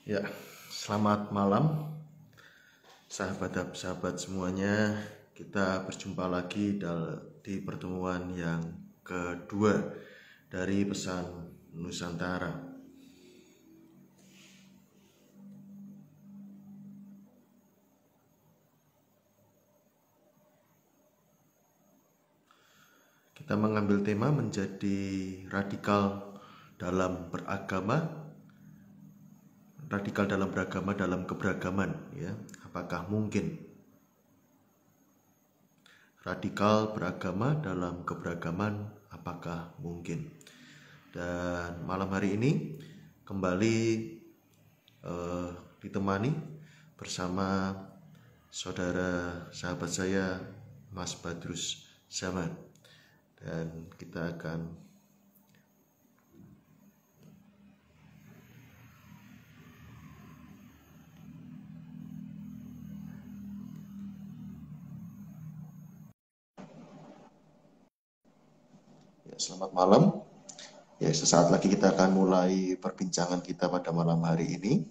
Ya, selamat malam sahabat-sahabat semuanya. Kita berjumpa lagi di pertemuan yang kedua dari Pesan Nusantara. Kita mengambil tema menjadi radikal dalam beragama, dalam keberagaman, ya. Apakah mungkin? Radikal beragama dalam keberagaman, apakah mungkin? Dan malam hari ini kembali ditemani bersama saudara sahabat saya Mas Badrus Zaman, dan kita akan selamat malam. Ya, sesaat lagi kita akan mulai perbincangan kita pada malam hari ini.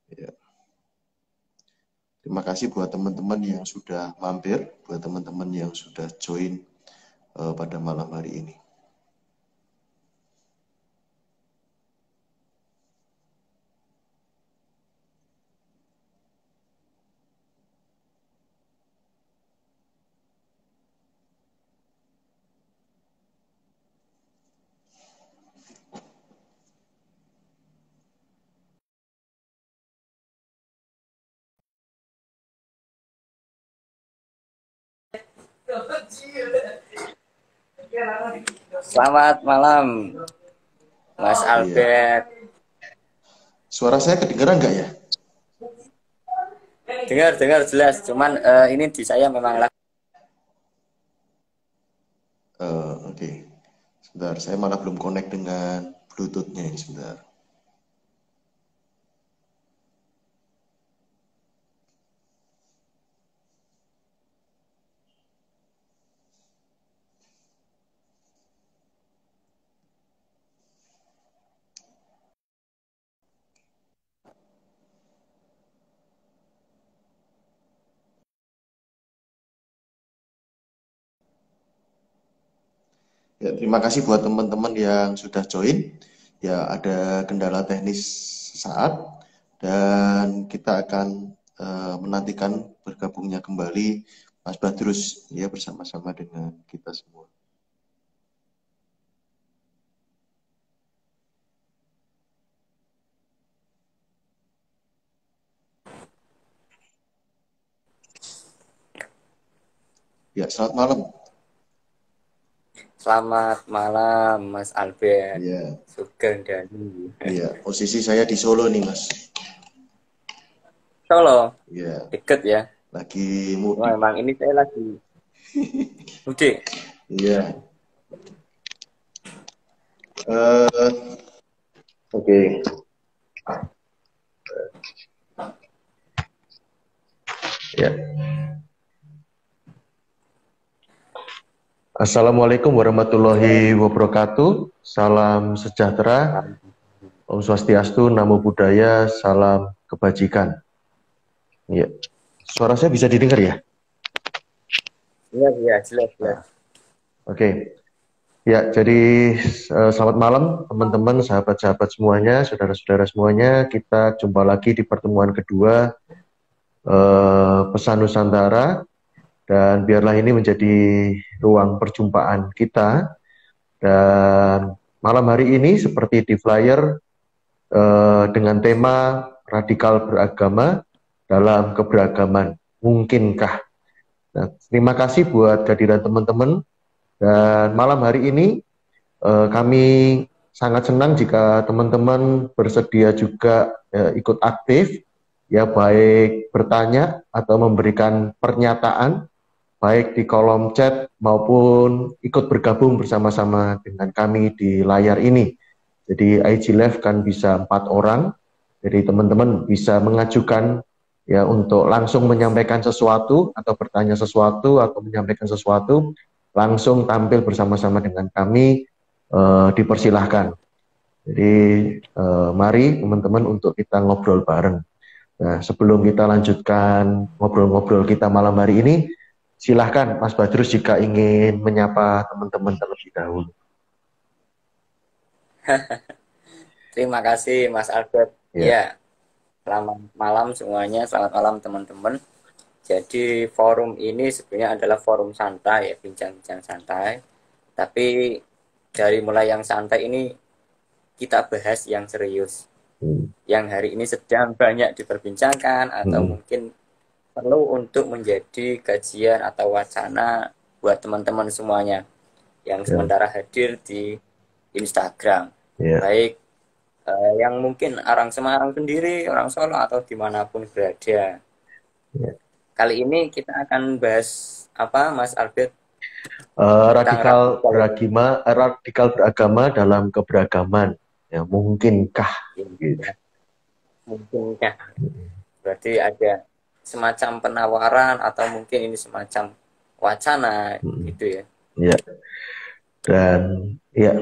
Ya. Terima kasih buat teman-teman yang sudah mampir, buat teman-teman yang sudah join pada malam hari ini. Selamat malam, Mas Albert. Suara saya kedengaran nggak ya? Dengar jelas. Cuman ini di saya memang lagi. Oke. Sebentar, saya malah belum connect dengan Bluetooth-nya ini, sebentar. Ya, terima kasih buat teman-teman yang sudah join. Ya, ada kendala teknis sesaat, dan kita akan menantikan bergabungnya kembali Mas Badrus ya bersama-sama dengan kita semua. Ya, selamat malam. Selamat malam, Mas Albert. Ya. Sugeng Dani. Iya, posisi saya di Solo nih, Mas. Solo. Iya. Deket ya. Lagi mudik. Wah, emang ini saya lagi mudik. Iya. Oke. Ya. Assalamualaikum warahmatullahi wabarakatuh. Salam sejahtera. Om Swastiastu, Namo Buddhaya, salam kebajikan. Ya. Suara saya bisa didengar ya? Iya, jelas. Oke. Ya, jadi selamat malam teman-teman, sahabat-sahabat semuanya, saudara-saudara semuanya. Kita jumpa lagi di pertemuan kedua Pesan Nusantara, dan biarlah ini menjadi ruang perjumpaan kita. Dan malam hari ini seperti di flyer dengan tema radikal beragama dalam keberagaman, mungkinkah? Nah, terima kasih buat kehadiran teman-teman. Dan malam hari ini Kami sangat senang jika teman-teman bersedia juga ikut aktif, ya baik bertanya atau memberikan pernyataan, baik di kolom chat maupun ikut bergabung bersama-sama dengan kami di layar ini. Jadi IG Live kan bisa 4 orang, jadi teman-teman bisa mengajukan ya untuk langsung menyampaikan sesuatu atau bertanya sesuatu atau menyampaikan sesuatu, langsung tampil bersama-sama dengan kami, dipersilahkan. Jadi mari teman-teman untuk kita ngobrol bareng. Nah, sebelum kita lanjutkan ngobrol-ngobrol kita malam hari ini, silahkan Mas Badrus jika ingin menyapa teman-teman terlebih dahulu. Terima kasih Mas Albert. Ya. Ya, selamat malam semuanya, selamat malam teman-teman. Jadi forum ini sebenarnya adalah forum santai ya, bincang-bincang santai. Tapi dari mulai yang santai ini kita bahas yang serius. Yang hari ini sedang banyak diperbincangkan atau mungkin perlu untuk menjadi kajian atau wacana buat teman-teman semuanya yang sementara hadir di Instagram. Baik yang mungkin orang Semarang sendiri, orang Solo atau dimanapun berada. Kali ini kita akan bahas apa, Mas Albert? Radikal beragama dalam keberagaman. Ya, mungkinkah? Gitu. Mungkinkah? Berarti ada semacam penawaran atau mungkin ini semacam wacana gitu ya. Ya. Dan ya.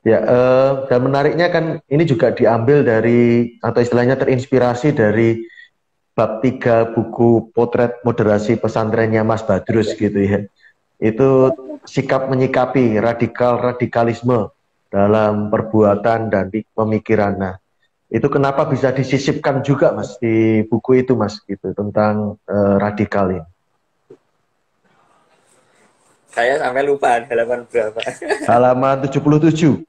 Ya, dan menariknya kan ini juga diambil dari atau istilahnya terinspirasi dari bab 3 buku potret moderasi pesantrennya Mas Badrus gitu ya. Itu sikap menyikapi radikalisme dalam perbuatan dan pemikiran. Nah, itu kenapa bisa disisipkan juga Mas di buku itu Mas gitu tentang radikal ini. Saya sampai lupa halaman berapa. Halaman 77.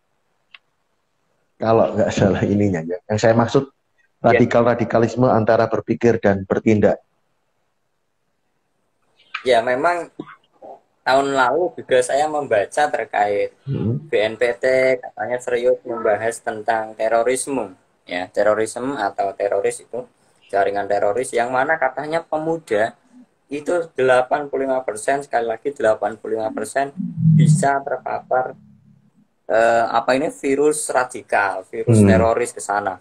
Kalau nggak salah ininya ya. Yang saya maksud radikalisme antara berpikir dan bertindak. Ya memang tahun lalu juga saya membaca terkait BNPT katanya serius membahas tentang terorisme. Ya, terorisme atau teroris itu jaringan teroris yang mana katanya pemuda itu 85%, sekali lagi 85% bisa terpapar virus radikal, virus teroris ke sana.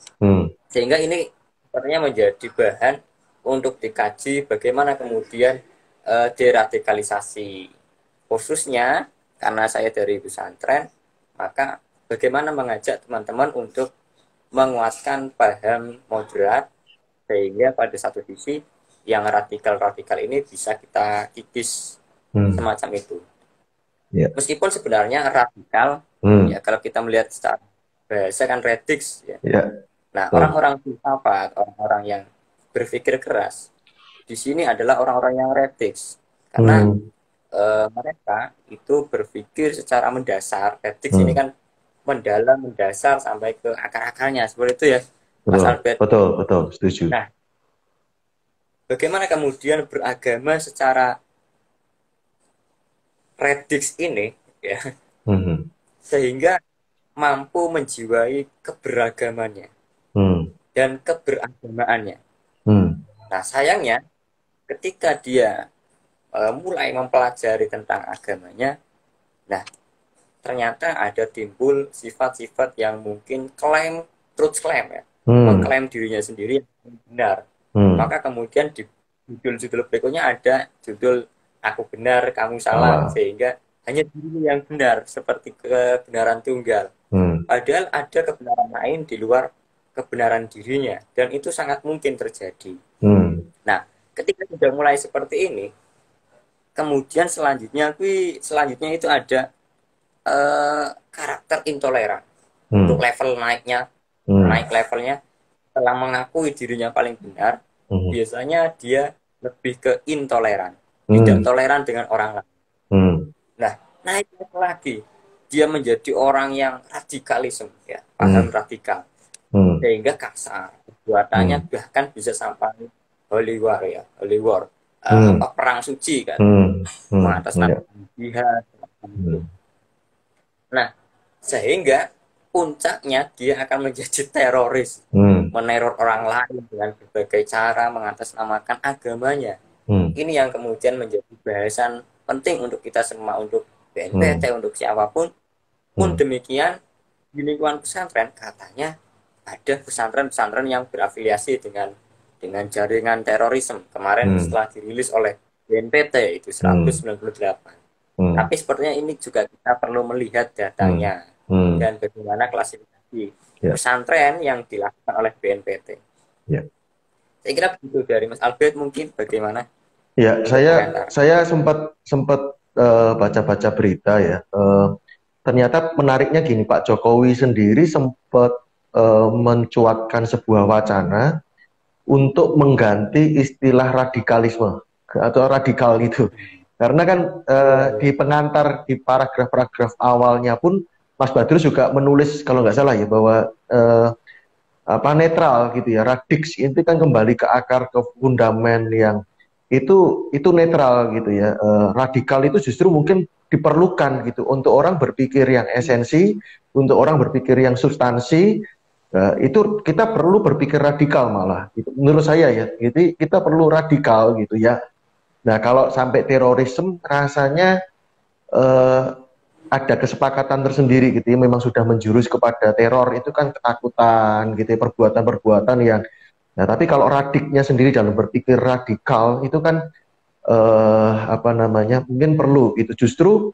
Sehingga ini sebenarnya menjadi bahan untuk dikaji bagaimana kemudian deradikalisasi. Khususnya karena saya dari pesantren, maka bagaimana mengajak teman-teman untuk menguatkan paham moderat sehingga pada satu sisi yang radikal-radikal ini bisa kita kikis semacam itu. Meskipun sebenarnya radikal ya kalau kita melihat secara bahasa kan radix ya. Nah, orang-orang filsafat, orang-orang yang berpikir keras di sini adalah orang-orang yang radix karena mereka itu berpikir secara mendasar. Radix ini kan mendalam, mendasar sampai ke akar-akarnya seperti itu ya, Mas Albert. Betul, setuju. Nah, bagaimana kemudian beragama secara radix ini ya, sehingga mampu menjiwai keberagamannya dan keberagamaannya. Nah, sayangnya ketika dia mulai mempelajari tentang agamanya, nah ternyata ada timbul sifat-sifat yang mungkin truth claim ya, mengklaim dirinya sendiri yang benar. Maka kemudian di judul-judul berikutnya ada judul aku benar, kamu salah, sehingga hanya dirinya yang benar, seperti kebenaran tunggal. Padahal ada kebenaran lain di luar kebenaran dirinya, dan itu sangat mungkin terjadi. Nah, ketika sudah mulai seperti ini, kemudian selanjutnya itu ada karakter intoleran. Untuk level naiknya, naik levelnya, setelah mengakui dirinya paling benar, biasanya dia lebih ke intoleran, tidak toleran dengan orang lain. Nah, naik lagi, dia menjadi orang yang radikalisme, ya, paham radikal, sehingga kasar, perbuatannya bahkan bisa sampai holy war ya, holy war. perang suci kan, Iya. mengatasnamakan jihad. Nah, sehingga puncaknya dia akan menjadi teroris, meneror orang lain dengan berbagai cara, mengatasnamakan agamanya. Ini yang kemudian menjadi bahasan penting untuk kita semua, untuk BNPT, untuk siapapun. Pun demikian, di lingkungan pesantren katanya ada pesantren-pesantren yang berafiliasi dengan jaringan terorisme. Kemarin setelah dirilis oleh BNPT itu 198. Tapi sepertinya ini juga kita perlu melihat datanya dan bagaimana klasifikasi pesantren yang dilakukan oleh BNPT. Saya kira begitu dari Mas Albert, mungkin bagaimana? Ya, saya sempat baca-baca berita ya. Ternyata menariknya gini, Pak Jokowi sendiri sempat mencuatkan sebuah wacana untuk mengganti istilah radikalisme atau radikal itu. Karena kan di pengantar di paragraf-paragraf awalnya pun Mas Badrus juga menulis kalau nggak salah ya bahwa netral gitu ya. Radix itu kan kembali ke akar, ke fundamen yang itu netral gitu ya. Radikal itu justru mungkin diperlukan gitu untuk orang berpikir yang esensi, untuk orang berpikir yang substansi. Itu kita perlu berpikir radikal malah gitu. Menurut saya ya. Jadi kita perlu radikal gitu ya. Nah, kalau sampai terorisme rasanya ada kesepakatan tersendiri gitu ya, memang sudah menjurus kepada teror, itu kan ketakutan gitu ya, perbuatan-perbuatan yang nah, tapi kalau radiknya sendiri dalam berpikir radikal itu kan mungkin perlu itu. Justru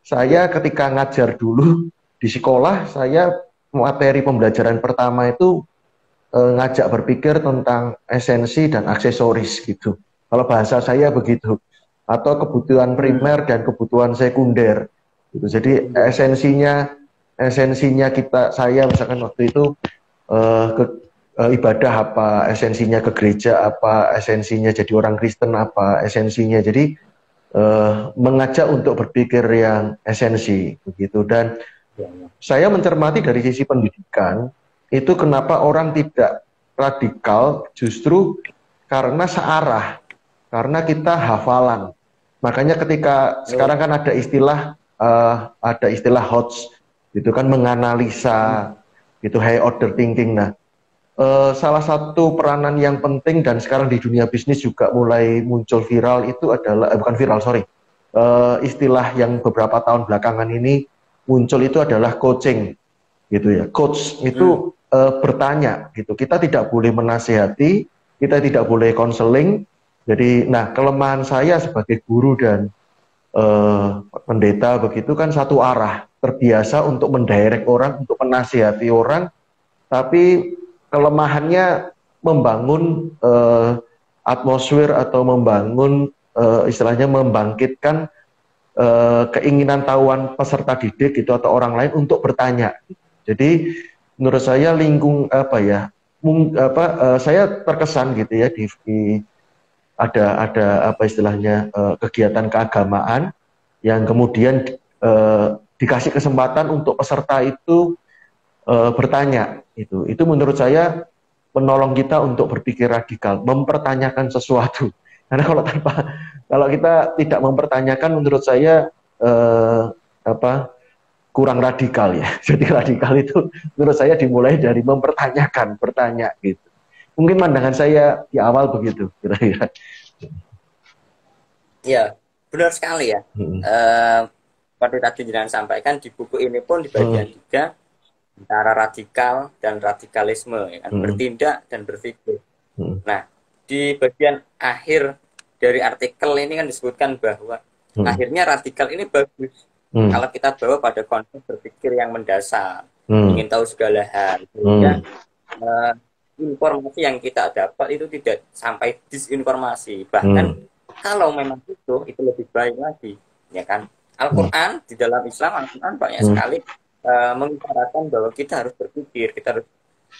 saya ketika ngajar dulu di sekolah, saya materi pembelajaran pertama itu ngajak berpikir tentang esensi dan aksesoris gitu. Kalau bahasa saya begitu. Atau kebutuhan primer dan kebutuhan sekunder. Gitu. Jadi esensinya saya misalkan waktu itu ibadah apa, esensinya ke gereja apa, esensinya jadi orang Kristen apa, esensinya jadi mengajak untuk berpikir yang esensi begitu. Dan saya mencermati dari sisi pendidikan itu kenapa orang tidak radikal justru karena searah, karena kita hafalan. Makanya ketika sekarang kan ada istilah HOTS, itu kan menganalisa, itu high order thinking. Nah, salah satu peranan yang penting dan sekarang di dunia bisnis juga mulai muncul viral itu adalah bukan viral, sorry, istilah yang beberapa tahun belakangan ini muncul itu adalah coaching, gitu ya. Coach itu bertanya, gitu. Kita tidak boleh menasihati, kita tidak boleh konseling. Jadi, nah kelemahan saya sebagai guru dan pendeta begitu kan satu arah, terbiasa untuk mendirect orang, untuk menasihati orang, tapi kelemahannya membangun atmosfer atau membangun istilahnya membangkitkan keinginan tahuan peserta didik gitu atau orang lain untuk bertanya. Jadi menurut saya saya terkesan gitu ya ada apa istilahnya kegiatan keagamaan yang kemudian dikasih kesempatan untuk peserta itu bertanya. Itu menurut saya menolong kita untuk berpikir radikal, mempertanyakan sesuatu. Karena kalau kita tidak mempertanyakan, menurut saya kurang radikal ya. Jadi radikal itu menurut saya dimulai dari mempertanyakan, bertanya gitu. Mungkin pandangan saya di awal begitu, kira-kira. Ya, benar sekali ya. Seperti tadi Jinan sampaikan, di buku ini pun di bagian 3 antara radikal dan radikalisme, ya kan? Bertindak dan berpikir. Nah, di bagian akhir dari artikel ini kan disebutkan bahwa akhirnya radikal ini bagus kalau kita bawa pada konsep berpikir yang mendasar, ingin tahu segala hal, sehingga informasi yang kita dapat itu tidak sampai disinformasi. Bahkan kalau memang itu lebih baik lagi, ya kan? Al-Quran di dalam Islam, Al-Quran banyak sekali mengutarakan bahwa kita harus berpikir, kita harus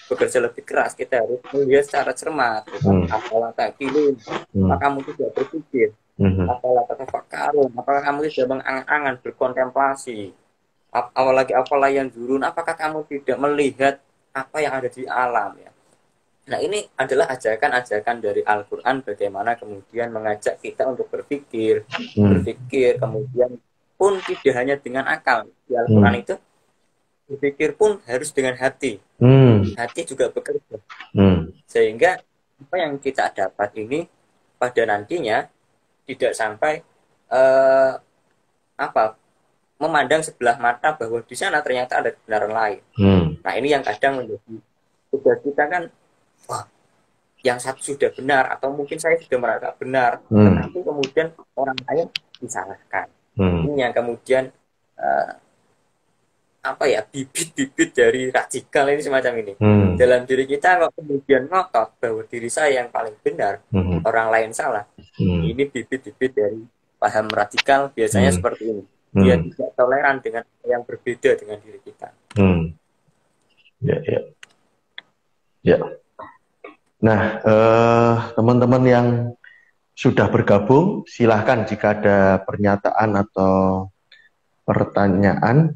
bekerja lebih keras, kita harus melihat secara cermat. Apalah takilun, maka kamu tidak berpikir. Apalah tatafakkarun, apakah kamu tidak mengangan-angan, berkontemplasi. Apalagi apalah yang jurun, apakah kamu tidak melihat apa yang ada di alam, ya? Nah, ini adalah ajakan-ajakan dari Al-Quran bagaimana kemudian mengajak kita untuk berpikir, berpikir, kemudian pun tidak hanya dengan akal. Di Al-Quran itu berpikir pun harus dengan hati. Hati juga bekerja. Sehingga apa yang kita dapat ini pada nantinya tidak sampai memandang sebelah mata bahwa di sana ternyata ada kebenaran lain. Nah, ini yang kadang menjadi tugas kita kan, wah, yang satu sudah benar atau mungkin saya sudah merasa benar, tetapi kemudian orang lain disalahkan. Ini yang kemudian bibit-bibit dari radikal ini semacam ini. Dalam diri kita kok kemudian ngotot bahwa diri saya yang paling benar, orang lain salah. Ini bibit-bibit dari paham radikal biasanya seperti ini. Dia tidak toleran dengan yang berbeda dengan diri kita. Ya. Nah, teman-teman yang sudah bergabung, silahkan jika ada pernyataan atau pertanyaan.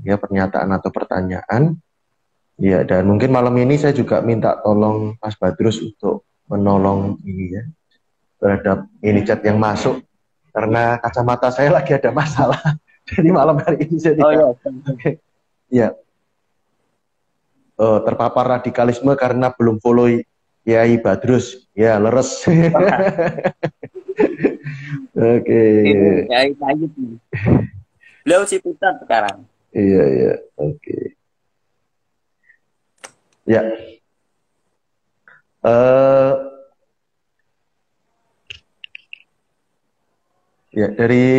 Ya, dan mungkin malam ini saya juga minta tolong Mas Badrus untuk menolong ini ya, terhadap ini chat yang masuk, karena kacamata saya lagi ada masalah. Jadi malam hari ini saya tidak terpapar radikalisme karena belum follow Yai Badrus. Ya, leres. Oke. Yai Sayyid. Beliau Ciputat sekarang. Iya. Oke. Ya. Ya, dari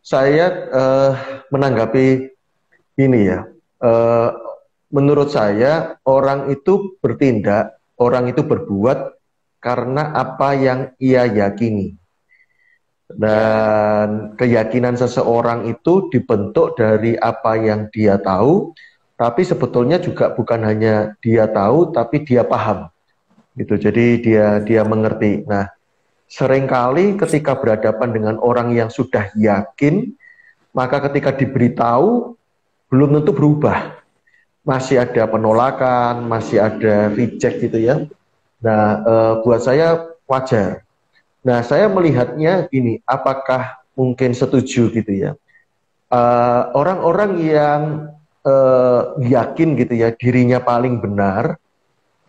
saya menanggapi ini ya. Menurut saya orang itu bertindak, orang itu berbuat karena apa yang ia yakini. Dan keyakinan seseorang itu dibentuk dari apa yang dia tahu, tapi sebetulnya juga bukan hanya dia tahu, tapi dia paham. Gitu. Jadi dia mengerti. Nah, seringkali ketika berhadapan dengan orang yang sudah yakin, maka ketika diberitahu belum tentu berubah. Masih ada penolakan, masih ada reject gitu ya. Nah, buat saya wajar. Nah, saya melihatnya gini, apakah mungkin setuju gitu ya? Orang-orang yang yakin gitu ya, dirinya paling benar,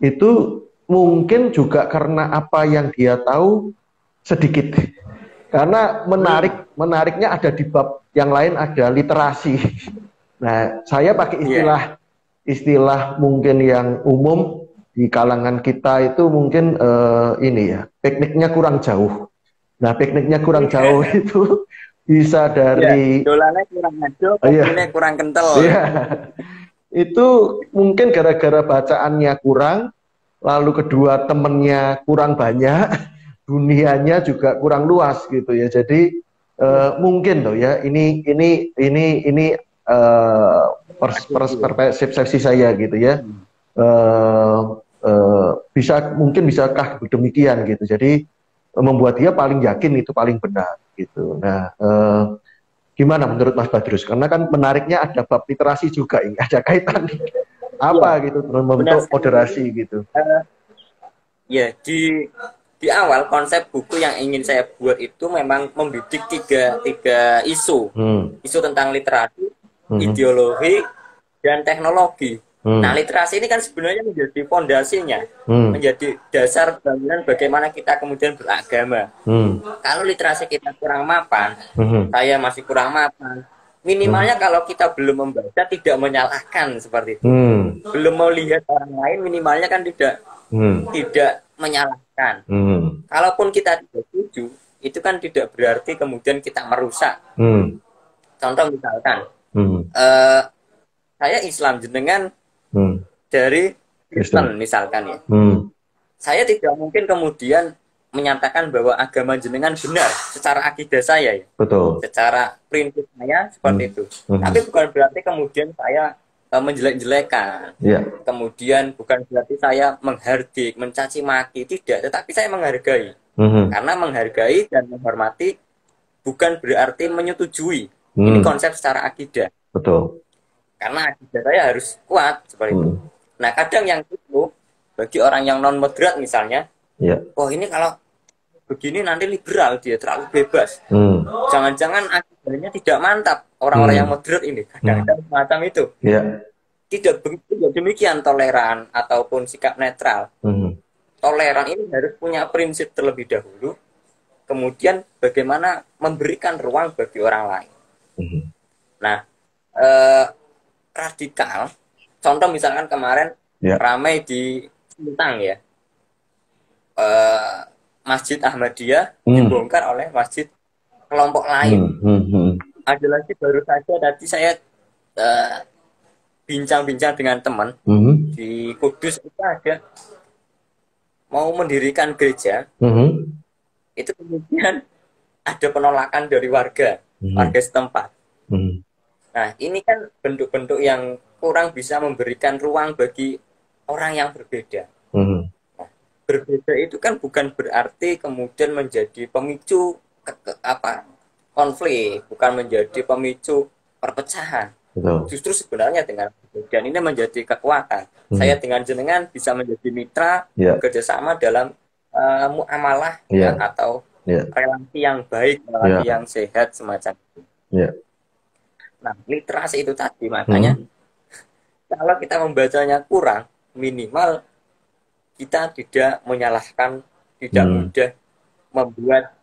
itu mungkin juga karena apa yang dia tahu sedikit. Karena menariknya ada di bab yang lain, ada literasi. Nah, saya pakai istilah mungkin yang umum di kalangan kita itu mungkin ini ya, pikniknya kurang jauh. Nah, pikniknya kurang jauh itu bisa dari dolannya kurang maju, kopinya kurang kental. Itu mungkin gara-gara bacaannya kurang, lalu kedua temennya kurang banyak, dunianya juga kurang luas gitu ya. Jadi mungkin loh ya, ini persepsi saya gitu ya. Mungkin bisakah demikian gitu. Jadi membuat dia paling yakin itu paling benar gitu. Nah, gimana menurut Mas Badrus? Karena kan menariknya ada bab literasi juga, ini ada kaitan gitu membentuk moderasi gitu. Ya, di awal konsep buku yang ingin saya buat itu memang membidik tiga isu. Isu tentang literasi, ideologi, dan teknologi. Nah, literasi ini kan sebenarnya menjadi fondasinya, menjadi dasar bangunan bagaimana kita kemudian beragama. Kalau literasi kita kurang mapan, saya masih kurang mapan, minimalnya kalau kita belum membaca tidak menyalahkan seperti itu. Belum melihat orang lain, minimalnya kan tidak menyalahkan. Kalaupun kita tidak setuju, itu kan tidak berarti kemudian kita merusak. Contoh misalkan, saya Islam, jenengan dari Kristen misalkan ya. Saya tidak mungkin kemudian menyatakan bahwa agama jenengan benar secara akidah saya ya. Betul. Secara prinsip saya seperti itu. Tapi bukan berarti kemudian saya menjelek-jelekan. Kemudian bukan berarti saya menghardik, mencaci maki, tidak, tetapi saya menghargai. Karena menghargai dan menghormati bukan berarti menyetujui. Ini konsep secara akidah. Betul. Karena akidah saya harus kuat seperti itu. Nah, kadang yang itu bagi orang yang non moderat misalnya, oh ini kalau begini nanti liberal, dia terlalu bebas. Jangan-jangan agamanya tidak mantap. Orang-orang yang moderat ini kadang-kadang semacam itu. Tidak demikian toleran ataupun sikap netral. Toleran ini harus punya prinsip terlebih dahulu, kemudian bagaimana memberikan ruang bagi orang lain. Nah, radikal, contoh misalkan kemarin ramai di Sintang ya, Masjid Ahmadiyah dibongkar oleh masjid kelompok lain. Ada lagi baru saja tadi saya bincang-bincang dengan teman di Kudus, itu ada mau mendirikan gereja, itu kemudian ada penolakan dari warga setempat. Nah, ini kan bentuk-bentuk yang kurang bisa memberikan ruang bagi orang yang berbeda. Nah, berbeda itu kan bukan berarti kemudian menjadi pemicu konflik, bukan menjadi pemicu perpecahan. Justru sebenarnya dengan perbedaan ini menjadi kekuatan. Saya dengan jenengan bisa menjadi mitra, kerjasama dalam muamalah atau relasi yang baik, relasi yang sehat semacam itu. Nah, literasi itu tadi, makanya kalau kita membacanya kurang, minimal kita tidak menyalahkan, tidak mudah membuat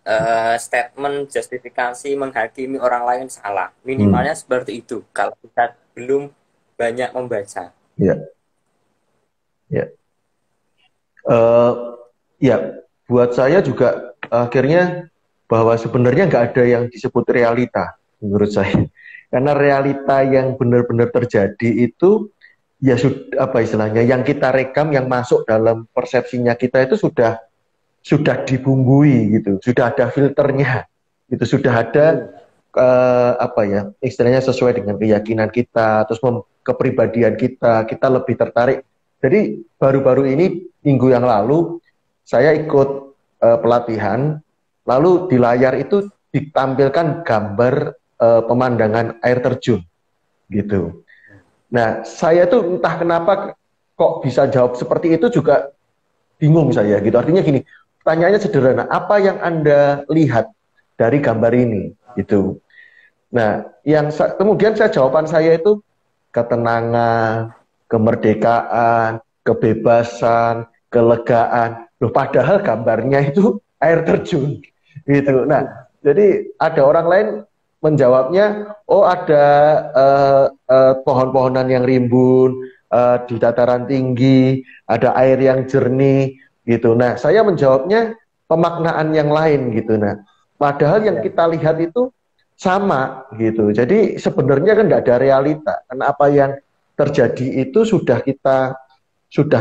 statement, justifikasi, menghakimi orang lain salah. Minimalnya seperti itu, kalau kita belum banyak membaca. Buat saya juga akhirnya bahwa sebenarnya nggak ada yang disebut realita, menurut saya. Karena realita yang benar-benar terjadi itu ya sudah apa istilahnya yang kita rekam, yang masuk dalam persepsinya kita itu sudah dibumbui gitu, sudah ada filternya, itu sudah ada istilahnya sesuai dengan keyakinan kita, terus kepribadian kita lebih tertarik. Jadi baru-baru ini minggu yang lalu saya ikut pelatihan, lalu di layar itu ditampilkan gambar pemandangan air terjun gitu. Nah, saya tuh entah kenapa kok bisa jawab seperti itu juga bingung saya gitu. Artinya gini, pertanyaannya sederhana, apa yang Anda lihat dari gambar ini gitu. Nah, kemudian jawaban saya itu ketenangan, kemerdekaan, kebebasan, kelegaan. Loh, padahal gambarnya itu air terjun gitu. Nah, jadi ada orang lain menjawabnya, oh ada pohon-pohonan yang rimbun di dataran tinggi, ada air yang jernih gitu. Nah, saya menjawabnya pemaknaan yang lain gitu. Nah, padahal yang kita lihat itu sama gitu. Jadi sebenarnya kan nggak ada realita. Karena apa yang terjadi itu sudah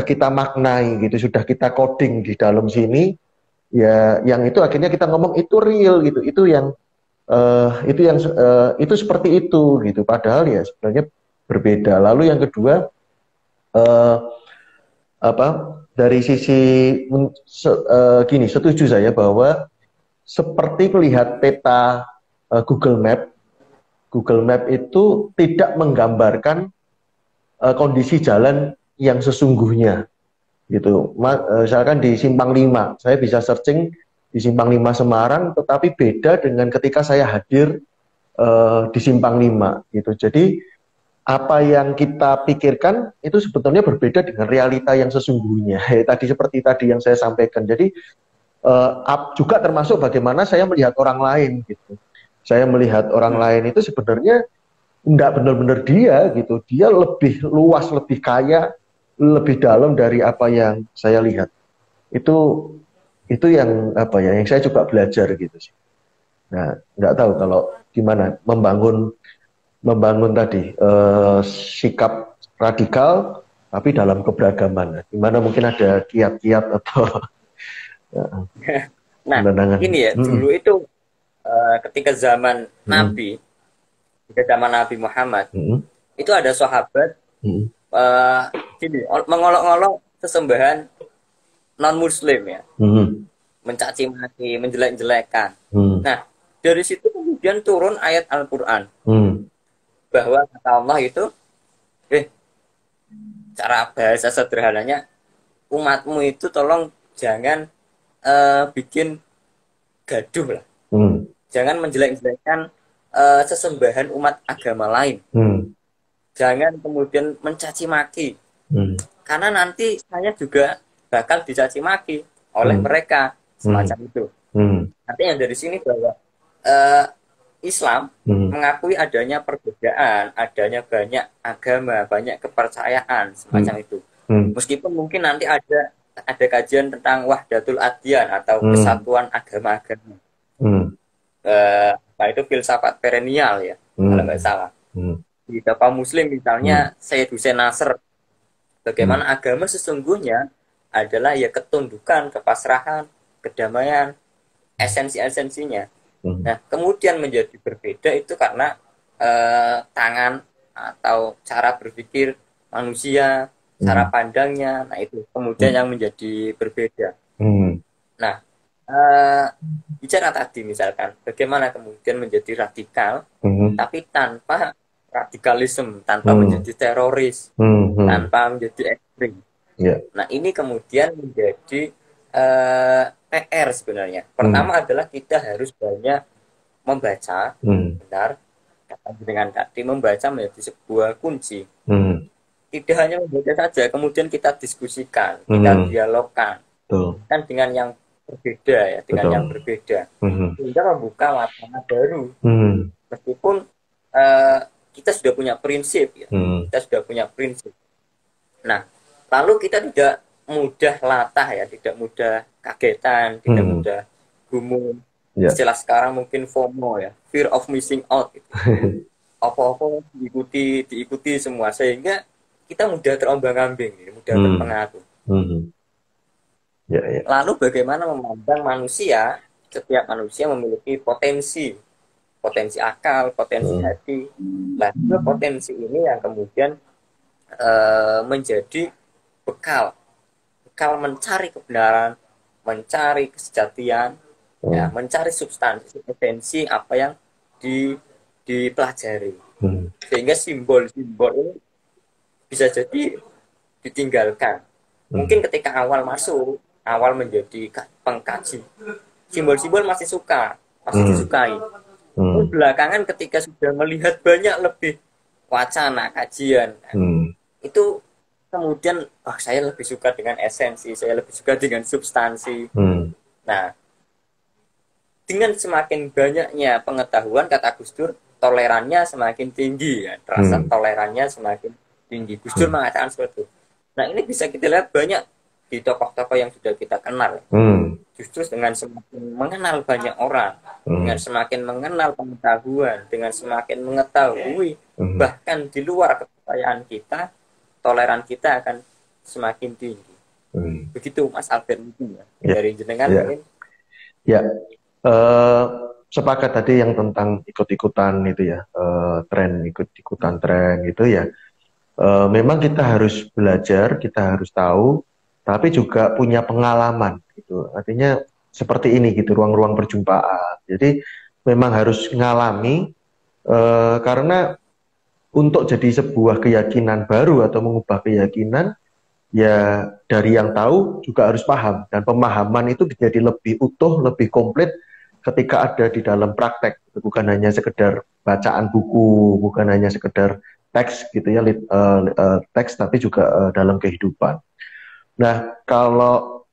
kita maknai gitu, sudah kita coding di dalam sini. Ya, yang itu akhirnya kita ngomong itu real gitu. Itu seperti itu gitu. Padahal ya sebenarnya berbeda. Lalu yang kedua dari sisi gini, setuju saya bahwa seperti melihat peta Google Map itu tidak menggambarkan kondisi jalan yang sesungguhnya gitu. Misalkan di Simpang 5, saya bisa searching di Simpang 5 Semarang, tetapi beda dengan ketika saya hadir di Simpang 5 gitu. Jadi apa yang kita pikirkan itu sebetulnya berbeda dengan realita yang sesungguhnya. Seperti tadi yang saya sampaikan. Jadi juga termasuk bagaimana saya melihat orang lain gitu. Saya melihat orang lain itu sebenarnya enggak benar-benar dia gitu. Dia lebih luas, lebih kaya, lebih dalam dari apa yang saya lihat. Itu yang yang saya coba belajar gitu sih. Nah, nggak tahu kalau gimana membangun tadi sikap radikal tapi dalam keberagaman. Gimana mungkin ada kiat-kiat atau nah, ini ya dulu itu ketika zaman Nabi, ketika zaman Nabi Muhammad, itu ada sahabat mengolok-olok sesembahan non-Muslim ya, mencaci maki, menjelek-jelekan. Nah, dari situ kemudian turun ayat Al-Quran bahwa kata Allah itu, cara bahasa sederhananya, umatmu itu tolong jangan bikin gaduh lah. Jangan menjelek-jelekkan sesembahan umat agama lain. Jangan kemudian mencaci maki. Karena nanti saya juga bakal dicaci maki oleh mereka semacam itu. Artinya dari sini bahwa Islam mengakui adanya perbedaan, adanya banyak agama, banyak kepercayaan semacam itu. Meskipun mungkin nanti ada kajian tentang wahdatul adyan atau kesatuan agama-agama. Itu filsafat perennial ya, kalau nggak salah. Di beberapa Muslim misalnya Syed Hussein Nasr, bagaimana agama sesungguhnya adalah ya ketundukan, kepasrahan, kedamaian, esensi-esensinya. Nah, kemudian menjadi berbeda itu karena tangan atau cara berpikir manusia, cara pandangnya, nah itu kemudian yang menjadi berbeda. Nah, bicara tadi misalkan bagaimana kemudian menjadi radikal, tapi tanpa radikalisme, tanpa menjadi teroris, tanpa menjadi ekstrim. Nah, ini kemudian menjadi PR sebenarnya. Pertama adalah kita harus banyak membaca, benar, dengan tadi membaca menjadi sebuah kunci. Tidak hanya membaca saja, kemudian kita diskusikan, kita dialogkan, kan dengan yang berbeda ya, dengan yang berbeda, sehingga membuka wacana baru. Meskipun kita sudah punya prinsip ya, kita sudah punya prinsip. Nah, lalu kita tidak mudah latah ya, tidak mudah kagetan, tidak mudah gumun. Istilah sekarang mungkin FOMO ya, fear of missing out gitu. Apa-apa diikuti semua, sehingga kita mudah terombang-ambing, mudah terpengaruh. Lalu bagaimana memandang manusia? Setiap manusia memiliki potensi akal, potensi hati. Nah, potensi ini yang kemudian menjadi bekal mencari kebenaran, mencari kesejatian, ya, mencari substansi, esensi apa yang dipelajari. Sehingga simbol-simbol ini bisa jadi ditinggalkan. Mungkin ketika awal menjadi pengkaji, simbol-simbol masih disukai. Belakangan ketika sudah melihat banyak lebih wacana kajian, itu kemudian saya lebih suka dengan esensi, saya lebih suka dengan substansi. Nah, dengan semakin banyaknya pengetahuan, kata Gus Dur, tolerannya semakin tinggi ya, rasa tolerannya semakin tinggi. Gus Dur mengatakan seperti itu. Nah, ini bisa kita lihat banyak di tokoh-tokoh yang sudah kita kenal. Justru dengan semakin mengenal banyak orang, dengan semakin mengenal pengetahuan, dengan semakin mengetahui bahkan di luar kepercayaan kita, toleran kita akan semakin tinggi. Begitu Mas Albert mungkin ya. Dari jenengan mungkin. Sepakat tadi yang tentang ikut-ikutan itu ya, ikut-ikutan tren itu ya. Memang kita harus belajar, kita harus tahu, tapi juga punya pengalaman gitu. Artinya seperti ini gitu, ruang-ruang perjumpaan. Jadi memang harus ngalami, karena untuk jadi sebuah keyakinan baru atau mengubah keyakinan, ya dari yang tahu juga harus paham. Dan pemahaman itu menjadi lebih utuh, lebih komplit ketika ada di dalam praktek. Bukan hanya sekedar bacaan buku, bukan hanya sekedar teks gitu ya, teks, tapi juga dalam kehidupan. Nah, kalau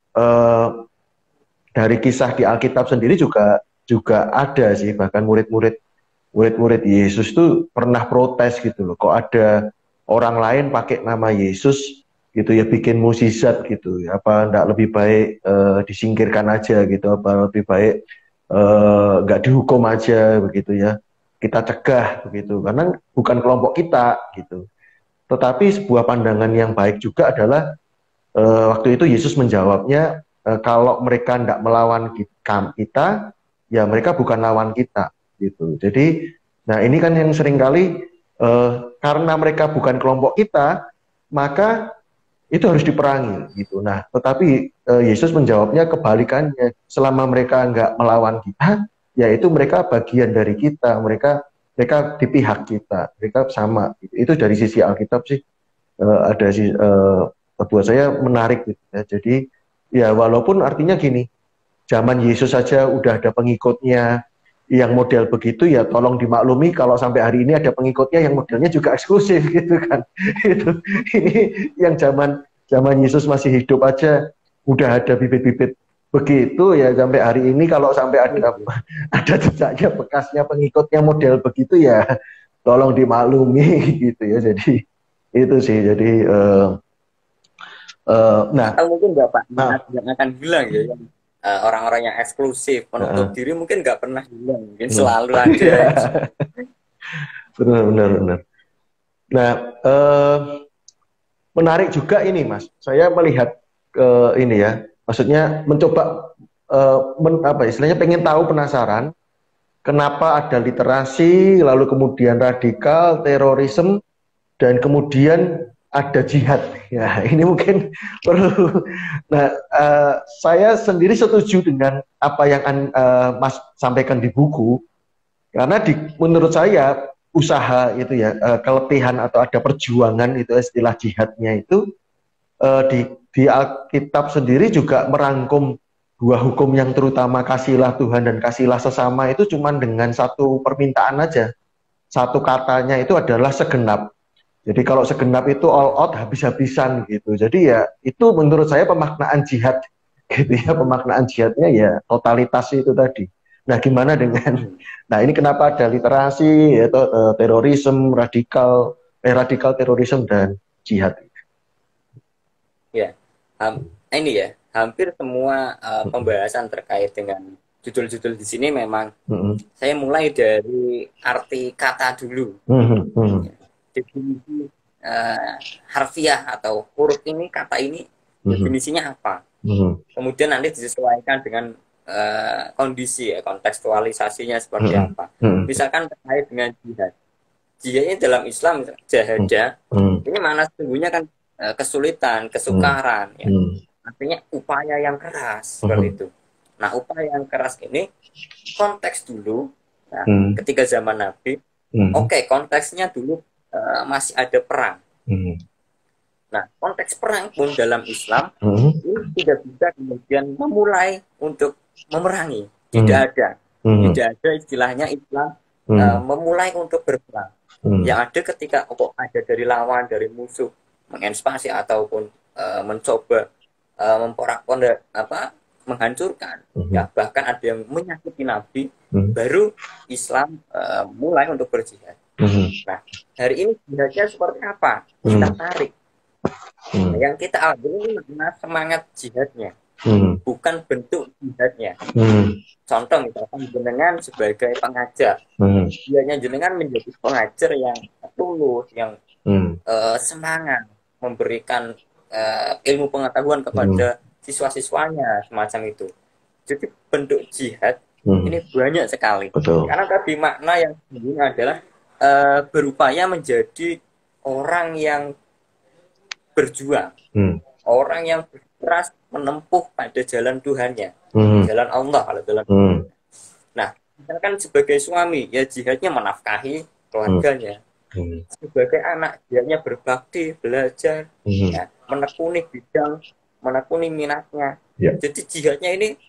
dari kisah di Alkitab sendiri juga ada sih, bahkan murid-murid Yesus tuh pernah protes gitu loh, kok ada orang lain pakai nama Yesus gitu ya, bikin mukjizat gitu ya, apa enggak lebih baik disingkirkan aja gitu, apa lebih baik enggak dihukum aja begitu ya, kita cegah begitu, karena bukan kelompok kita gitu. Tetapi sebuah pandangan yang baik juga adalah waktu itu Yesus menjawabnya, kalau mereka enggak melawan kita, ya mereka bukan lawan kita gitu. Jadi, nah ini kan yang seringkali karena mereka bukan kelompok kita, maka itu harus diperangi gitu. Nah, tetapi Yesus menjawabnya kebalikannya. Selama mereka enggak melawan kita, yaitu mereka bagian dari kita, mereka di pihak kita, mereka sama. Itu dari sisi Alkitab sih ada sih buat saya menarik gitu ya. Jadi ya walaupun artinya gini, zaman Yesus saja udah ada pengikutnya yang model begitu, ya tolong dimaklumi kalau sampai hari ini ada pengikutnya yang modelnya juga eksklusif gitu kan. Itu ini yang zaman Yesus masih hidup aja udah ada bibit-bibit begitu ya, sampai hari ini kalau sampai ada jejaknya, bekasnya, pengikutnya model begitu ya tolong dimaklumi gitu ya. Jadi itu sih, jadi nah, atau mungkin nggak Pak, yang akan hilang ya, orang-orang yang eksklusif menutup diri mungkin nggak pernah hilang, mungkin selalu ada. Benar. Nah, menarik juga ini Mas, saya melihat ini ya, maksudnya mencoba istilahnya pengen tahu, penasaran kenapa ada literasi, lalu kemudian radikal, terorisme, dan kemudian ada jihad. Ya, ini mungkin perlu. Nah, saya sendiri setuju dengan apa yang Mas sampaikan di buku, karena menurut saya usaha itu ya, keletihan atau ada perjuangan itu, istilah jihadnya itu di Alkitab sendiri juga merangkum dua hukum yang terutama, kasihlah Tuhan dan kasihlah sesama, itu cuma dengan satu permintaan aja. Satu katanya itu adalah segenap. Jadi kalau segenap itu all out, habis-habisan gitu. Jadi ya itu menurut saya pemaknaan jihad gitu ya, pemaknaan jihadnya ya totalitas itu tadi. Nah, gimana dengan, nah ini kenapa ada literasi, yaitu terorisme, radikal terorisme dan jihad. Ya, ini ya, hampir semua pembahasan terkait dengan judul-judul di sini memang saya mulai dari arti kata dulu. Definisi harfiah atau huruf ini, kata ini definisinya apa. Kemudian nanti disesuaikan dengan kondisi ya, kontekstualisasinya seperti apa. Misalkan terkait dengan jihad. Jihad ini dalam Islam, jahadah, ini mana sesungguhnya kan kesulitan, kesukaran, ya. Artinya upaya yang keras, seperti itu. Nah, upaya yang keras ini konteks dulu, nah, ketika zaman Nabi, konteksnya dulu masih ada perang. Nah, konteks perang pun dalam Islam ini tidak bisa kemudian memulai untuk memerangi, tidak ada istilahnya Islam memulai untuk berperang. Yang ada ketika ada dari lawan, dari musuh menginvasi ataupun mencoba menghancurkan, ya bahkan ada yang menyakiti Nabi, baru Islam mulai untuk berjihad. Nah, hari ini jihadnya seperti apa? Kita tarik. Nah, yang kita ambil ini makna semangat jihadnya, bukan bentuk jihadnya. Contoh misalkan jenengan sebagai pengajar, dianya jenengan menjadi pengajar yang tulus, yang semangat memberikan ilmu pengetahuan kepada siswa-siswanya, semacam itu. Jadi bentuk jihad ini banyak sekali. Betul. Karena tadi makna yang ini adalah berupaya menjadi orang yang berjuang, orang yang berkeras menempuh pada jalan Tuhannya, jalan Allah, kalau jalan Nah, misalkan sebagai suami, ya jihadnya menafkahi keluarganya. Sebagai anak, jihadnya berbakti, belajar, ya, menekuni bidang, menekuni minatnya. Jadi jihadnya ini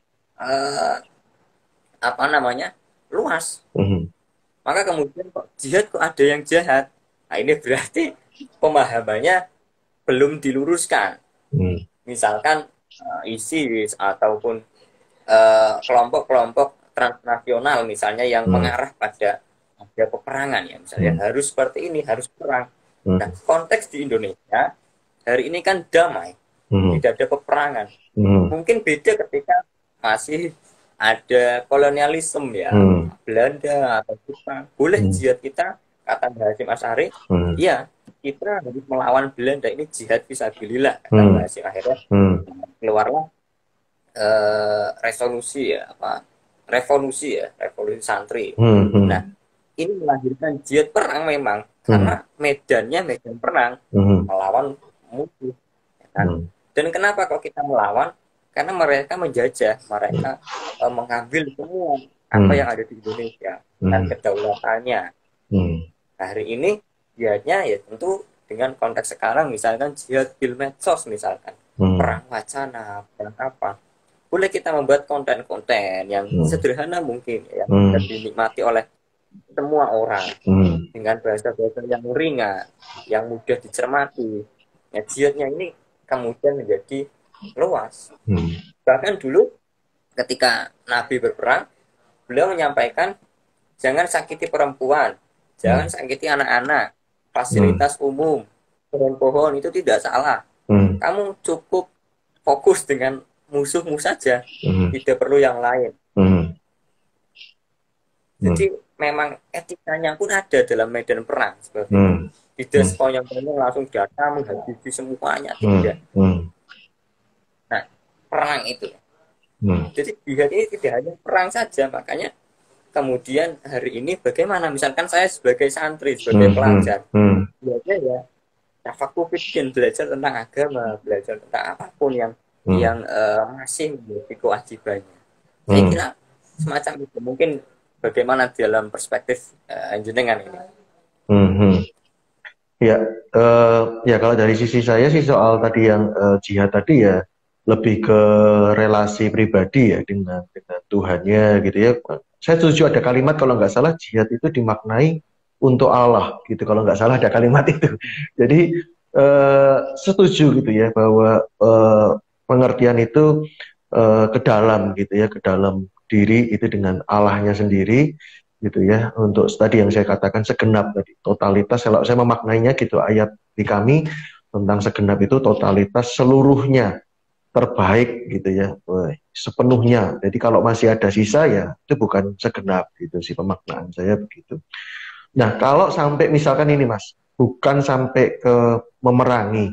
luas. Maka kemudian jihad kok ada yang jahat. Nah, ini berarti pemahamannya belum diluruskan. Misalkan ISIS ataupun kelompok-kelompok transnasional misalnya yang mengarah pada peperangan, ya misalnya harus seperti ini, harus perang. Nah, konteks di Indonesia hari ini kan damai, tidak ada peperangan. Mungkin beda ketika masih ada kolonialisme ya, Belanda atau Jepang. Boleh jihad kita, kata Mbak Hasyim Asy'ari, ya kita harus melawan Belanda, ini jihad fisabilillah, kata Mbak Hasyim. Akhirnya keluarlah revolusi santri. Nah, ini melahirkan jihad perang memang, karena medan perang, melawan musuh. Kan? Dan kenapa kok kita melawan? Karena mereka menjajah, mereka mengambil semua apa yang ada di Indonesia dan kedaulatannya. Hari ini jihadnya ya tentu dengan konteks sekarang, misalkan jihad bil medsos, misalkan perang wacana, perang apa, boleh kita membuat konten-konten yang sederhana mungkin, yang bisa dinikmati oleh semua orang dengan bahasa-bahasa yang ringan, yang mudah dicermati. Nah, jihadnya ini kemudian menjadi luas. Bahkan dulu ketika Nabi berperang, beliau menyampaikan jangan sakiti perempuan, jangan sakiti anak-anak, fasilitas umum, pohon-pohon itu tidak salah. Kamu cukup fokus dengan musuhmu saja, tidak perlu yang lain. Jadi memang etikanya pun ada dalam medan perang seperti itu. Tidak sekonyong-konyong langsung datang menghabisi semuanya, tidak. Nah, perang itu. Jadi jihad ini tidak hanya perang saja, makanya kemudian hari ini bagaimana misalkan saya sebagai santri, sebagai pelajar, belajar ya tafakuh fiddin, belajar tentang agama, belajar tentang apapun yang masih menjadi kewajibannya. Saya kira semacam itu. Mungkin bagaimana dalam perspektif jenengan ini? Ya, ya kalau dari sisi saya sih soal tadi yang jihad tadi ya lebih ke relasi pribadi ya dengan Tuhannya gitu ya. Saya setuju ada kalimat kalau nggak salah jihad itu dimaknai untuk Allah gitu, kalau nggak salah ada kalimat itu. Jadi setuju gitu ya bahwa pengertian itu ke dalam gitu ya, ke dalam diri itu dengan Allahnya sendiri gitu ya, untuk tadi yang saya katakan segenap tadi, totalitas. Kalau saya memaknainya gitu, ayat di kami tentang segenap itu totalitas seluruhnya terbaik gitu ya, sepenuhnya. Jadi kalau masih ada sisa ya itu bukan segenap gitu sih pemaknaan saya begitu. Nah kalau sampai misalkan ini Mas, bukan sampai ke memerangi,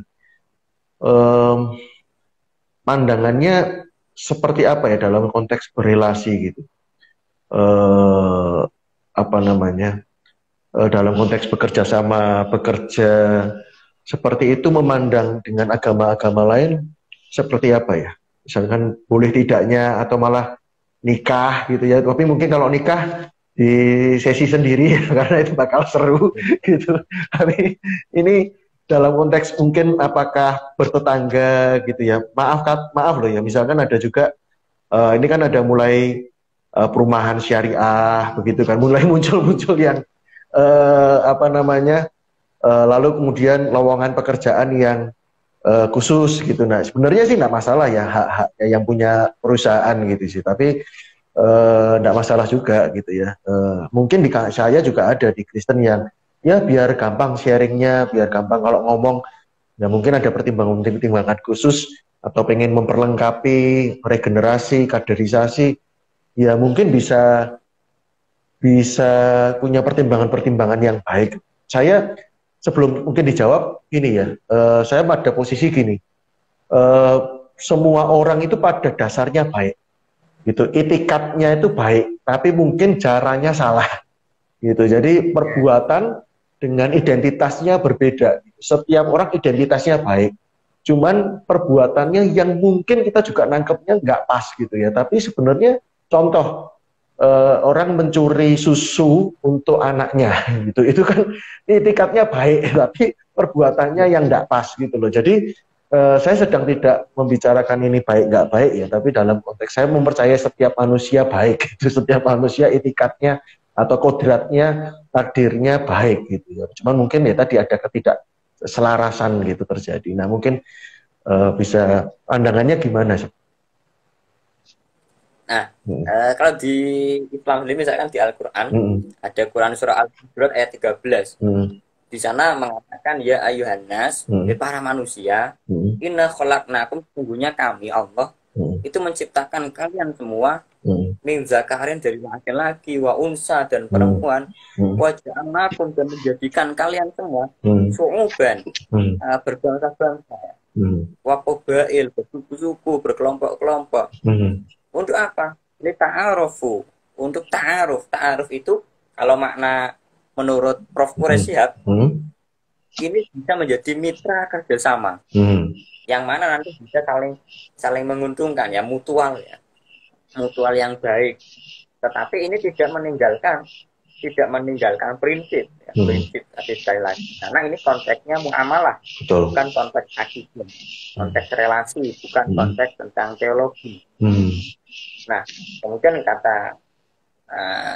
pandangannya seperti apa ya dalam konteks berelasi gitu, apa namanya, dalam konteks bekerja sama, bekerja seperti itu, memandang dengan agama-agama lain seperti apa ya? Misalkan boleh tidaknya atau malah nikah gitu ya. Tapi mungkin kalau nikah di sesi sendiri karena itu bakal seru gitu. Tapi ini dalam konteks mungkin apakah bertetangga gitu ya. Maaf loh ya. Misalkan ada juga ini kan ada mulai perumahan syariah begitu kan, mulai muncul yang apa namanya, lalu kemudian lowongan pekerjaan yang khusus gitu. Nah sebenarnya sih nggak masalah ya, hak-hak yang punya perusahaan gitu sih, tapi nggak masalah juga gitu ya. Mungkin di saya juga ada di Kristen yang ya biar gampang sharingnya, biar gampang kalau ngomong, ya mungkin ada pertimbangan khusus atau pengen memperlengkapi regenerasi, kaderisasi, ya mungkin bisa punya pertimbangan-pertimbangan yang baik. Saya sebelum mungkin dijawab ini ya, saya pada posisi gini, semua orang itu pada dasarnya baik, gitu, itikadnya itu baik, tapi mungkin caranya salah, gitu. Jadi perbuatan dengan identitasnya berbeda. Setiap orang identitasnya baik, cuman perbuatannya yang mungkin kita juga nangkepnya nggak pas gitu ya. Tapi sebenarnya contoh, orang mencuri susu untuk anaknya gitu, itu kan itikadnya baik tapi perbuatannya yang nggak pas gitu loh. Jadi saya sedang tidak membicarakan ini baik nggak baik ya, tapi dalam konteks saya mempercayai setiap manusia baik gitu, setiap manusia itikadnya atau kodratnya, takdirnya baik gitu ya. Cuman mungkin ya tadi ada ketidakselarasan gitu terjadi. Nah mungkin bisa pandangannya gimana sih? Nah, kalau di Islam ini misalkan di Al-Quran, ada Quran surah Al-Hujurat ayat 13. Di sana mengatakan, ya ayuhannas, para manusia, inna khalaqnakum, sungguhnya kami Allah, itu menciptakan kalian semua, min zakarin, dari laki-laki, wa unsa, dan perempuan, wa ja'alnakum, dan menjadikan kalian semua syu'uban, berbangsa-bangsa, wa qabail, bersuku-suku, berkelompok-kelompok. Untuk apa? Ini ta'arufu. Untuk ta'aruf. Ta'aruf itu kalau makna menurut Prof. Quraisyhab, ini bisa menjadi mitra kerjasama. Yang mana nanti bisa saling menguntungkan ya, mutual ya. Mutual yang baik. Tetapi ini tidak meninggalkan tidak meninggalkan prinsip, ya, prinsip tapi sekali lagi. Karena ini konteksnya muamalah, bukan konteks akidah, konteks relasi, bukan konteks tentang teologi. Nah, kemudian kata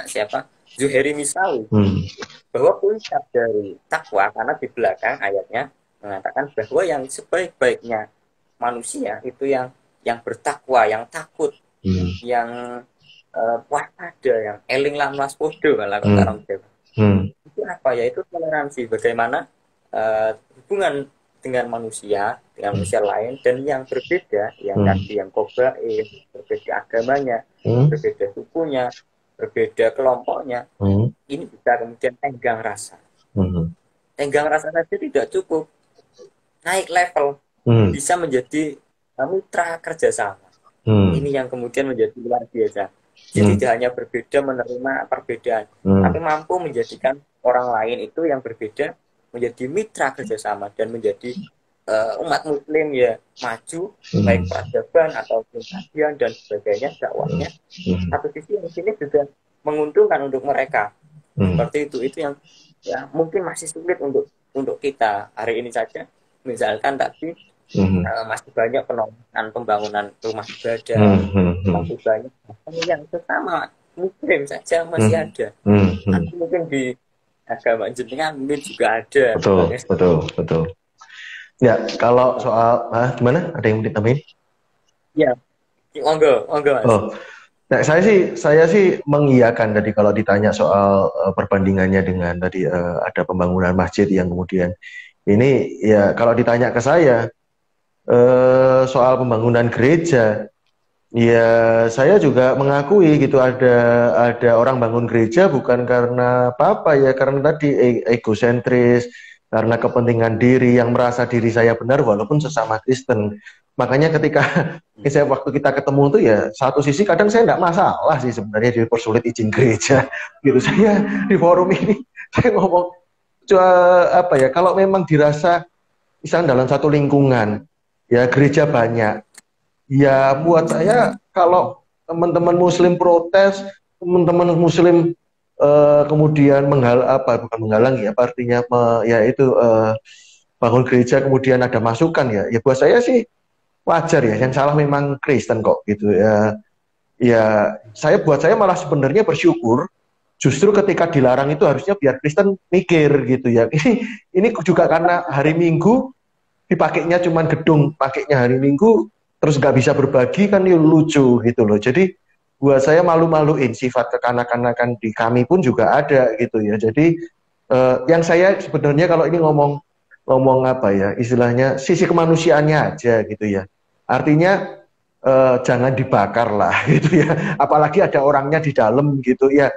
siapa? Zuhairi Misawi bahwa puncak dari takwa, karena di belakang ayatnya mengatakan bahwa yang sebaik-baiknya manusia itu yang bertakwa, yang takut, yang waspada, yang eling lan waspada kalau orang Jawa. Itu apa ya? Itu toleransi, bagaimana hubungan dengan manusia lain dan yang berbeda, yang tadi yang kobain, berbeda agamanya, berbeda sukunya, berbeda kelompoknya, ini bisa kemudian tenggang rasa. Tenggang rasa saja tidak cukup, naik level, bisa menjadi mitra kerjasama. Ini yang kemudian menjadi luar biasa. Jadi tidak hanya berbeda menerima perbedaan, tapi mampu menjadikan orang lain itu yang berbeda menjadi mitra kerjasama dan menjadi umat muslim ya maju, baik peradaban atau kajian dan sebagainya, dakwahnya. Satu sisi yang sini juga menguntungkan untuk mereka. Seperti itu yang ya mungkin masih sulit untuk kita hari ini saja. Misalkan tadi masih banyak penolakan pembangunan rumah ibadah, masih banyak yang sesama muslim saja masih ada. Tapi mungkin di agama jenengan mungkin juga ada. Betul. Ya, kalau soal gimana? Ada yang mau ditambahin? Ya, monggo Mas. Nah, saya sih mengiyakan tadi kalau ditanya soal perbandingannya dengan tadi ada pembangunan masjid yang kemudian ini ya kalau ditanya ke saya soal pembangunan gereja, ya saya juga mengakui gitu ada orang bangun gereja bukan karena apa ya, karena tadi egosentris, karena kepentingan diri, yang merasa diri saya benar walaupun sesama Kristen. Makanya ketika waktu kita ketemu tuh ya satu sisi kadang saya nggak masalah sih sebenarnya dipersulit izin gereja gitu. Saya di forum ini saya ngomong apa ya, kalau memang dirasa misalnya dalam satu lingkungan ya gereja banyak, ya buat saya kalau teman-teman muslim protes, teman-teman muslim kemudian bukan menghalangi apa artinya bangun gereja kemudian ada masukan ya buat saya sih wajar ya, yang salah memang Kristen kok gitu ya. Ya buat saya malah sebenarnya bersyukur justru ketika dilarang itu harusnya biar Kristen mikir gitu ya. Ini juga karena hari Minggu dipakainya cuman gedung, pakainya hari Minggu terus nggak bisa berbagi kan, ini lucu gitu loh. Jadi buat saya malu-maluin, sifat kekanak-kanakan di kami pun juga ada gitu ya. Jadi yang saya sebenarnya kalau ini ngomong apa ya istilahnya sisi kemanusiaannya aja gitu ya. Artinya jangan dibakar lah gitu ya. Apalagi ada orangnya di dalam gitu ya.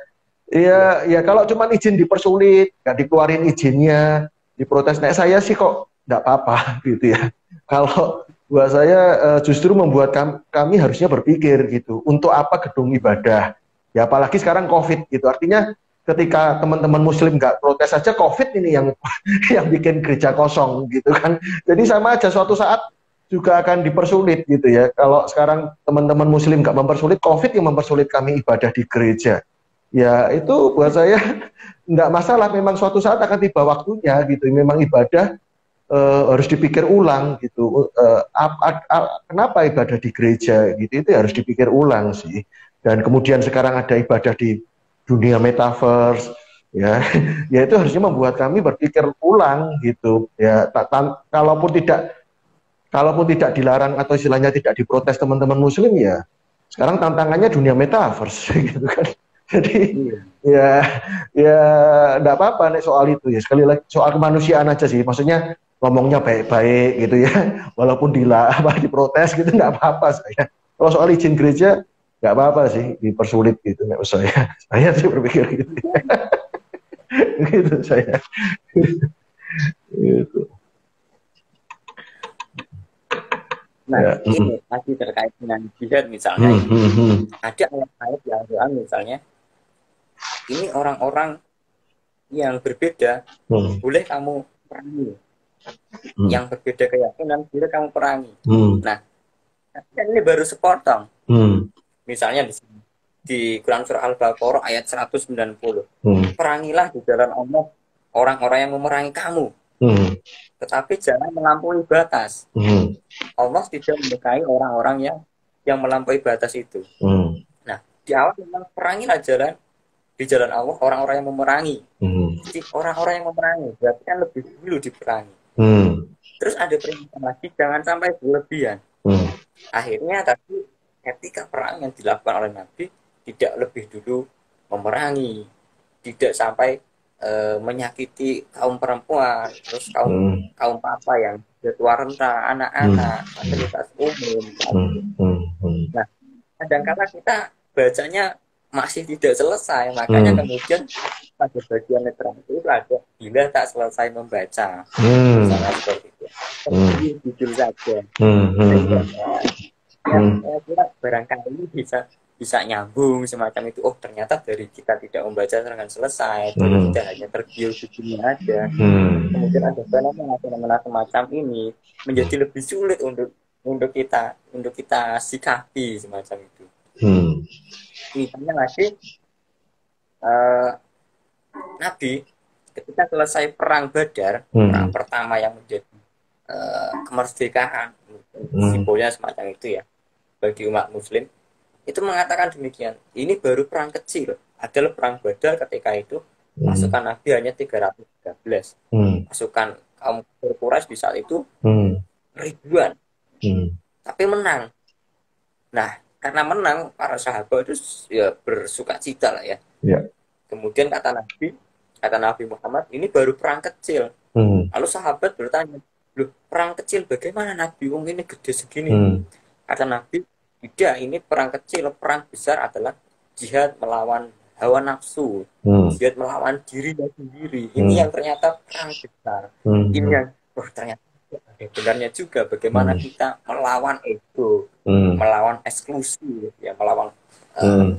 Ya kalau cuma izin dipersulit, nggak dikeluarin izinnya, diprotes. Nah saya sih kok nggak apa-apa gitu ya. Kalau buat saya justru membuat kami harusnya berpikir gitu, untuk apa gedung ibadah? Ya apalagi sekarang COVID gitu. Artinya ketika teman-teman muslim nggak protes saja, COVID ini yang bikin gereja kosong gitu kan. Jadi sama aja suatu saat juga akan dipersulit gitu ya. Kalau sekarang teman-teman muslim nggak mempersulit, COVID yang mempersulit kami ibadah di gereja. Ya itu buat saya nggak masalah, memang suatu saat akan tiba waktunya gitu. Memang ibadah harus dipikir ulang gitu. Kenapa ibadah di gereja gitu, itu harus dipikir ulang sih. Dan kemudian sekarang ada ibadah di dunia metaverse ya. Ya itu harusnya membuat kami berpikir ulang gitu ya. Kalaupun tidak dilarang atau istilahnya tidak diprotes teman-teman muslim, ya sekarang tantangannya dunia metaverse gitu kan. Jadi ya enggak apa-apa nih soal itu ya. Sekali lagi soal kemanusiaan aja sih. Maksudnya ngomongnya baik-baik gitu ya, walaupun diprotes gitu nggak apa-apa saya. Kalau soal izin gereja nggak apa-apa sih dipersulit gitu, nggak usah ya. Saya sih berpikir gitu. Gitu saya. Gitu. Nah ini masih terkait dengan jihad misalnya. Ada ayat-ayat di Al-Quran misalnya, ini orang-orang yang berbeda boleh kamu perangi. Yang berbeda keyakinan boleh kamu perangi. Nah, ini baru sepotong. Misalnya di sini di Quran surah Al-Baqarah ayat 190. Perangilah di jalan Allah orang-orang yang memerangi kamu. Tetapi jangan melampaui batas. Allah tidak menyukai orang-orang yang melampaui batas itu. Nah, di awal memang perangilah di jalan Allah orang-orang yang memerangi. Jadi orang-orang yang memerangi berarti kan lebih dulu diperangi. Terus ada perintah lagi jangan sampai berlebihan. Akhirnya tapi ketika perang yang dilakukan oleh Nabi tidak lebih dulu memerangi, tidak sampai menyakiti kaum perempuan, terus kaum papa yang tua renta, anak-anak, fasilitas umum. Nah, kadang-kadang kita bacanya masih tidak selesai, makanya kemudian pada bagian netral itu ada bila tak selesai membaca, misalnya seperti itu, judul saja. Saya kira barangkali bisa nyambung semacam itu. Oh, ternyata dari kita tidak membaca dengan selesai, dari kita hanya tergiur judulnya aja. Kemudian ada fenomena semacam ini menjadi lebih sulit untuk kita sikapi semacam itu. Misalnya lagi Nabi ketika selesai perang Badar, perang pertama yang menjadi kemerdekaan, simbolnya semacam itu ya bagi umat Muslim, itu mengatakan demikian. Ini baru perang kecil. Adalah perang Badar ketika itu pasukan Nabi hanya 313. Pasukan kaum Quraisy di saat itu ribuan. Tapi menang. Nah, karena menang para sahabat itu ya bersuka cita lah ya. Kemudian kata Nabi Muhammad, ini baru perang kecil. Lalu sahabat bertanya, loh, perang kecil bagaimana Nabi? Wong ini gede segini. Kata Nabi, tidak, ini perang kecil. Perang besar adalah jihad melawan hawa nafsu, jihad melawan dirinya sendiri. Ini yang ternyata perang besar. Ini yang ternyata ada benarnya juga bagaimana kita melawan ego, melawan eksklusi, ya, melawan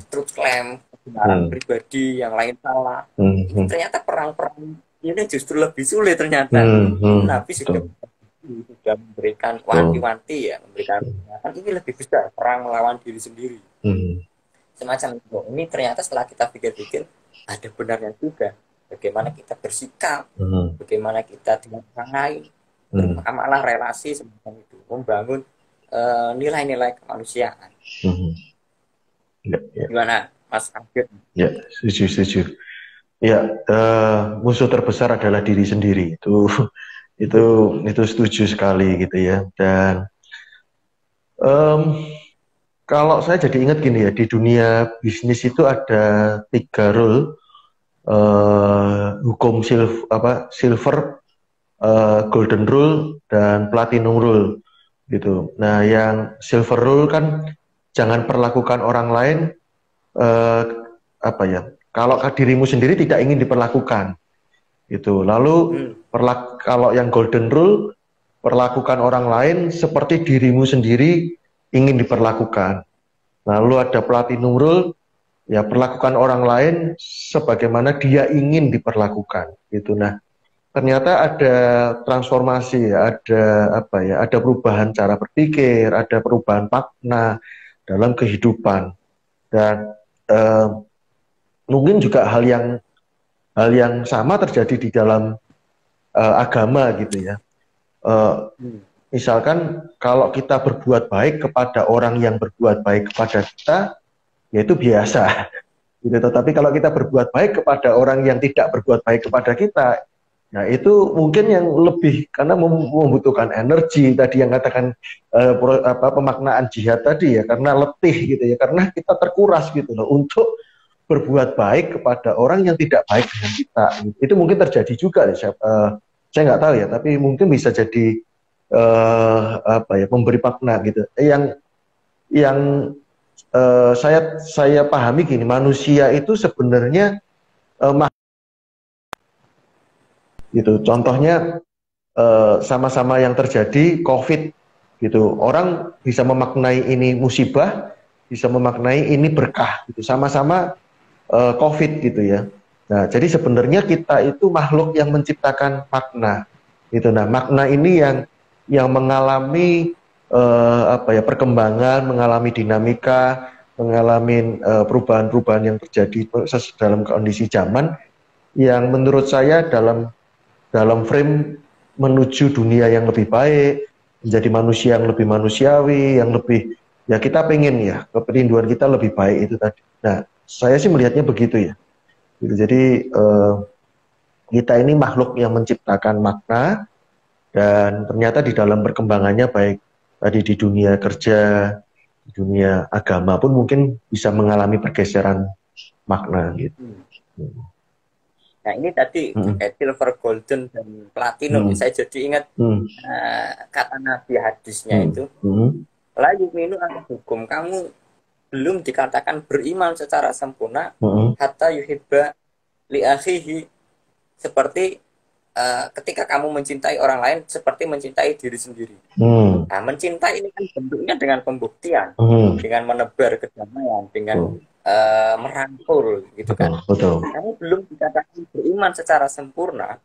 truth claim, kebenaran pribadi yang lain salah. Ini ternyata perang-perang ini justru lebih sulit ternyata. Nabi sudah memberikan wanti-wanti ya, memberikan peringatan ini lebih besar, perang melawan diri sendiri. Semacam itu. Ini ternyata setelah kita pikir-pikir ada benarnya juga. Bagaimana kita bersikap, bagaimana kita dengan orang lain, bermuamalah relasi semacam itu, membangun nilai-nilai kemanusiaan. Gimana, Mas Agit? Ya, setuju. Ya, musuh terbesar adalah diri sendiri. Itu setuju sekali gitu ya. Dan kalau saya jadi ingat gini ya, di dunia bisnis itu ada 3 rule, hukum silver, golden rule, dan platinum rule gitu. Nah, yang silver rule kan jangan perlakukan orang lain kalau dirimu sendiri tidak ingin diperlakukan gitu. Lalu kalau yang golden rule, perlakukan orang lain seperti dirimu sendiri ingin diperlakukan. Lalu ada platinum rule, ya perlakukan orang lain sebagaimana dia ingin diperlakukan gitu. Nah, ternyata ada transformasi, ada perubahan cara berpikir, ada perubahan makna dalam kehidupan. Dan mungkin juga hal yang sama terjadi di dalam agama gitu ya. Misalkan kalau kita berbuat baik kepada orang yang berbuat baik kepada kita, ya itu biasa. Gitu. Tetapi kalau kita berbuat baik kepada orang yang tidak berbuat baik kepada kita, nah itu mungkin yang lebih, karena membutuhkan energi tadi yang katakan pemaknaan jihad tadi ya, karena letih gitu ya, karena kita terkuras gitu loh untuk berbuat baik kepada orang yang tidak baik dengan kita. Itu mungkin terjadi juga ya, saya nggak tahu ya, tapi mungkin bisa jadi memberi makna gitu. Yang saya pahami gini, manusia itu sebenarnya gitu. Contohnya sama-sama yang terjadi COVID gitu. Orang bisa memaknai ini musibah, bisa memaknai ini berkah gitu. Sama-sama COVID gitu ya. Nah, jadi sebenarnya kita itu makhluk yang menciptakan makna gitu. Nah, makna ini yang mengalami perkembangan, mengalami dinamika, mengalami perubahan-perubahan yang terjadi dalam kondisi zaman yang menurut saya dalam frame menuju dunia yang lebih baik, menjadi manusia yang lebih manusiawi, yang lebih ya kita pengen ya keperinduan kita lebih baik itu tadi. Nah, saya sih melihatnya begitu ya. Jadi kita ini makhluk yang menciptakan makna dan ternyata di dalam perkembangannya baik tadi di dunia kerja, di dunia agama pun mungkin bisa mengalami pergeseran makna gitu. Nah ini tadi silver, golden, dan platinum. Saya jadi ingat kata Nabi hadisnya itu. La yu'minu ahadukum, kamu belum dikatakan beriman secara sempurna hatta yuhibba li akhihi, seperti ketika kamu mencintai orang lain seperti mencintai diri sendiri. Nah, mencintai ini kan bentuknya dengan pembuktian, dengan menebar kedamaian, dengan merangkul, gitu kan. Betul. Kamu belum dikatakan beriman secara sempurna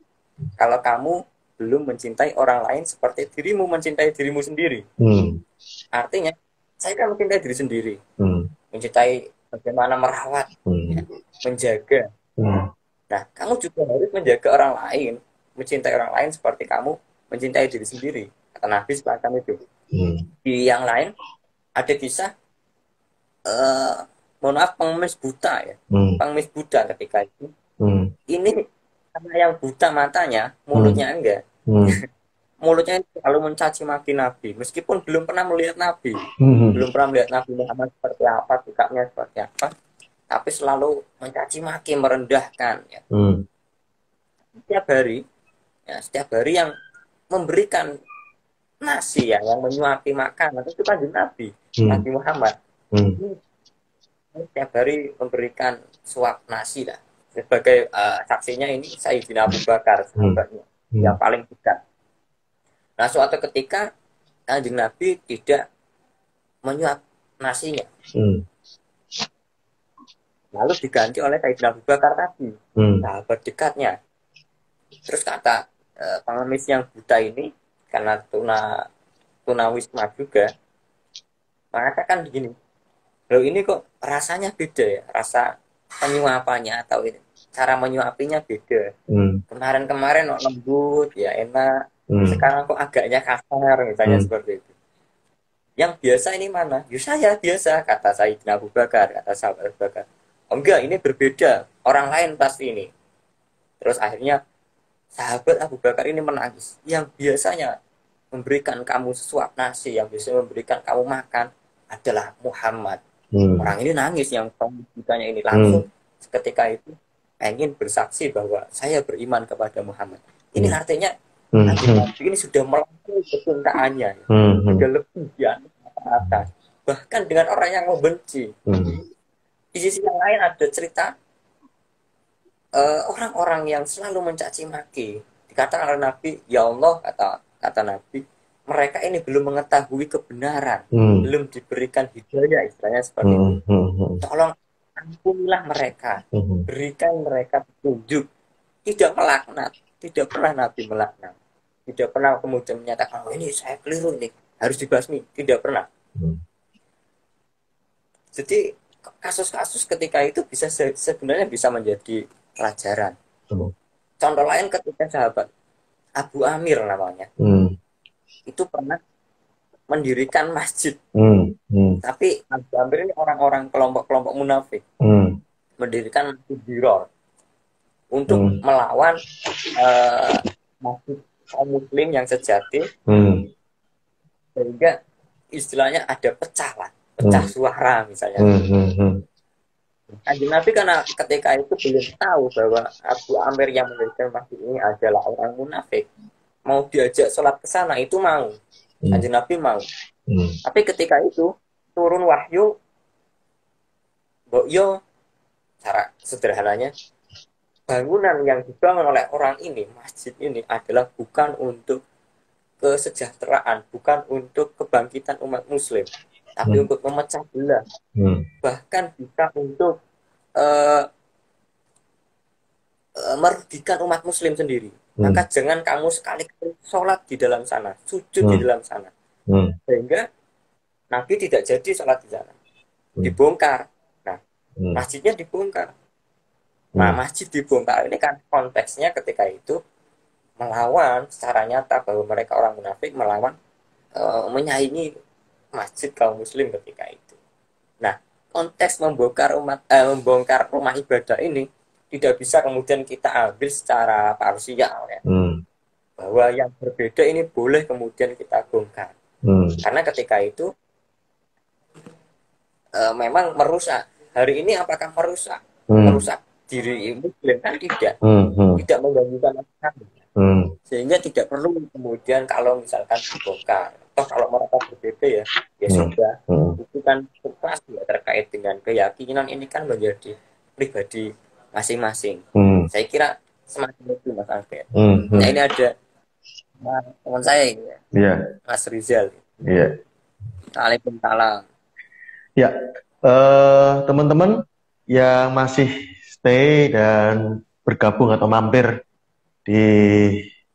kalau kamu belum mencintai orang lain seperti dirimu mencintai dirimu sendiri. Artinya, saya kan mencintai diri sendiri, mencintai bagaimana merawat, ya, menjaga. Nah, kamu juga harus menjaga orang lain, mencintai orang lain seperti kamu mencintai diri sendiri. Kata Nabi semacam itu. Di yang lain ada kisah, mohon maaf, pengemis buta ya, pengemis buta ketika itu. Ini karena yang buta matanya, mulutnya enggak. Mulutnya selalu mencaci maki Nabi, meskipun belum pernah melihat Nabi, belum pernah melihat Nabi Muhammad seperti apa, sikapnya seperti apa, tapi selalu mencaci maki, merendahkan. Ya. Setiap hari yang memberikan nasi ya, yang menyuapi makanan itu kan Nabi, Nabi Muhammad. Setiap hari memberikan suap nasi lah. Sebagai saksinya ini Sayyidina Abu Bakar, sahabatnya yang paling dekat. Nah, suatu ketika Kanjeng Nabi tidak menyuap nasinya. Lalu diganti oleh Sayyidina Abu Bakar tadi, sahabat dekatnya. Terus kata pengemis yang buta ini, karena tunawisma juga, mengatakan begini, loh ini kok rasanya beda ya, rasa penyuapannya atau ini, cara menyuapinya beda. Kemarin-kemarin lembut, ya enak. Sekarang kok agaknya kasar, misalnya seperti itu. Yang biasa ini mana? Ya saya biasa, kata Sayyidina Abu Bakar, kata sahabat Abu Bakar. Oh enggak, ini berbeda, orang lain pasti ini. Terus akhirnya sahabat Abu Bakar ini menangis. Yang biasanya memberikan kamu sesuap nasi, yang bisa memberikan kamu makan adalah Muhammad. Orang ini nangis, yang pembukanya ini langsung ketika itu ingin bersaksi bahwa saya beriman kepada Muhammad. Ini artinya Nabi ini sudah melampaui kecintaannya, sudah lebih di atas, bahkan dengan orang yang membenci. Di sisi yang lain ada cerita orang-orang yang selalu mencaci maki. Dikatakan oleh Nabi, ya Allah, kata Nabi, mereka ini belum mengetahui kebenaran, belum diberikan hidayah, istilahnya seperti itu. Tolong ampunilah mereka, berikan mereka petunjuk. Tidak melaknat, tidak pernah Nabi melaknat, tidak pernah kemudian menyatakan, oh ini saya keliru nih, harus dibasmi, tidak pernah. Jadi kasus-kasus ketika itu sebenarnya bisa menjadi pelajaran. Contoh lain ketika sahabat Abu Amir namanya, itu pernah mendirikan masjid. Tapi Abu Amir ini orang-orang kelompok-kelompok munafik, mendirikan masjid Diror untuk melawan masjid kaum muslim yang sejati, sehingga istilahnya ada pecah suara misalnya. Kanjeng Nabi karena ketika itu belum tahu bahwa Abu Amir yang mendirikan masjid ini adalah orang munafik, mau diajak sholat ke sana itu mau, Kanjeng Nabi mau. Tapi ketika itu turun wahyu, yo cara sederhananya, bangunan yang dibangun oleh orang ini, masjid ini adalah bukan untuk kesejahteraan, bukan untuk kebangkitan umat muslim, tapi untuk memecah belah, bahkan bisa untuk merugikan umat muslim sendiri. Maka jangan kamu sekali-kali sholat di dalam sana, sujud di dalam sana, sehingga Nabi tidak jadi sholat di sana. dibongkar. Nah, masjidnya dibongkar. Nah, masjid dibongkar ini kan konteksnya ketika itu melawan secara nyata bahwa mereka orang munafik melawan menyaingi masjid kaum muslim ketika itu. Nah, konteks membongkar rumah ibadah ini tidak bisa kemudian kita ambil secara parsial ya. Bahwa yang berbeda ini boleh kemudian kita bongkar. Karena ketika itu memang merusak. Hari ini apakah merusak? Merusak diri muslim kan tidak. Tidak mengganggukan apa-apa. Sehingga tidak perlu kemudian kalau misalkan dibongkar. Toh kalau mereka berbeda ya sudah. Itu kan pasti ya, terkait dengan keyakinan ini kan menjadi pribadi masing-masing. Saya kira semacam itu Mas Albert. Nah ini ada teman saya ya, Mas Rizal. Waalaikumsalam. Ya, teman-teman yang masih stay dan bergabung atau mampir di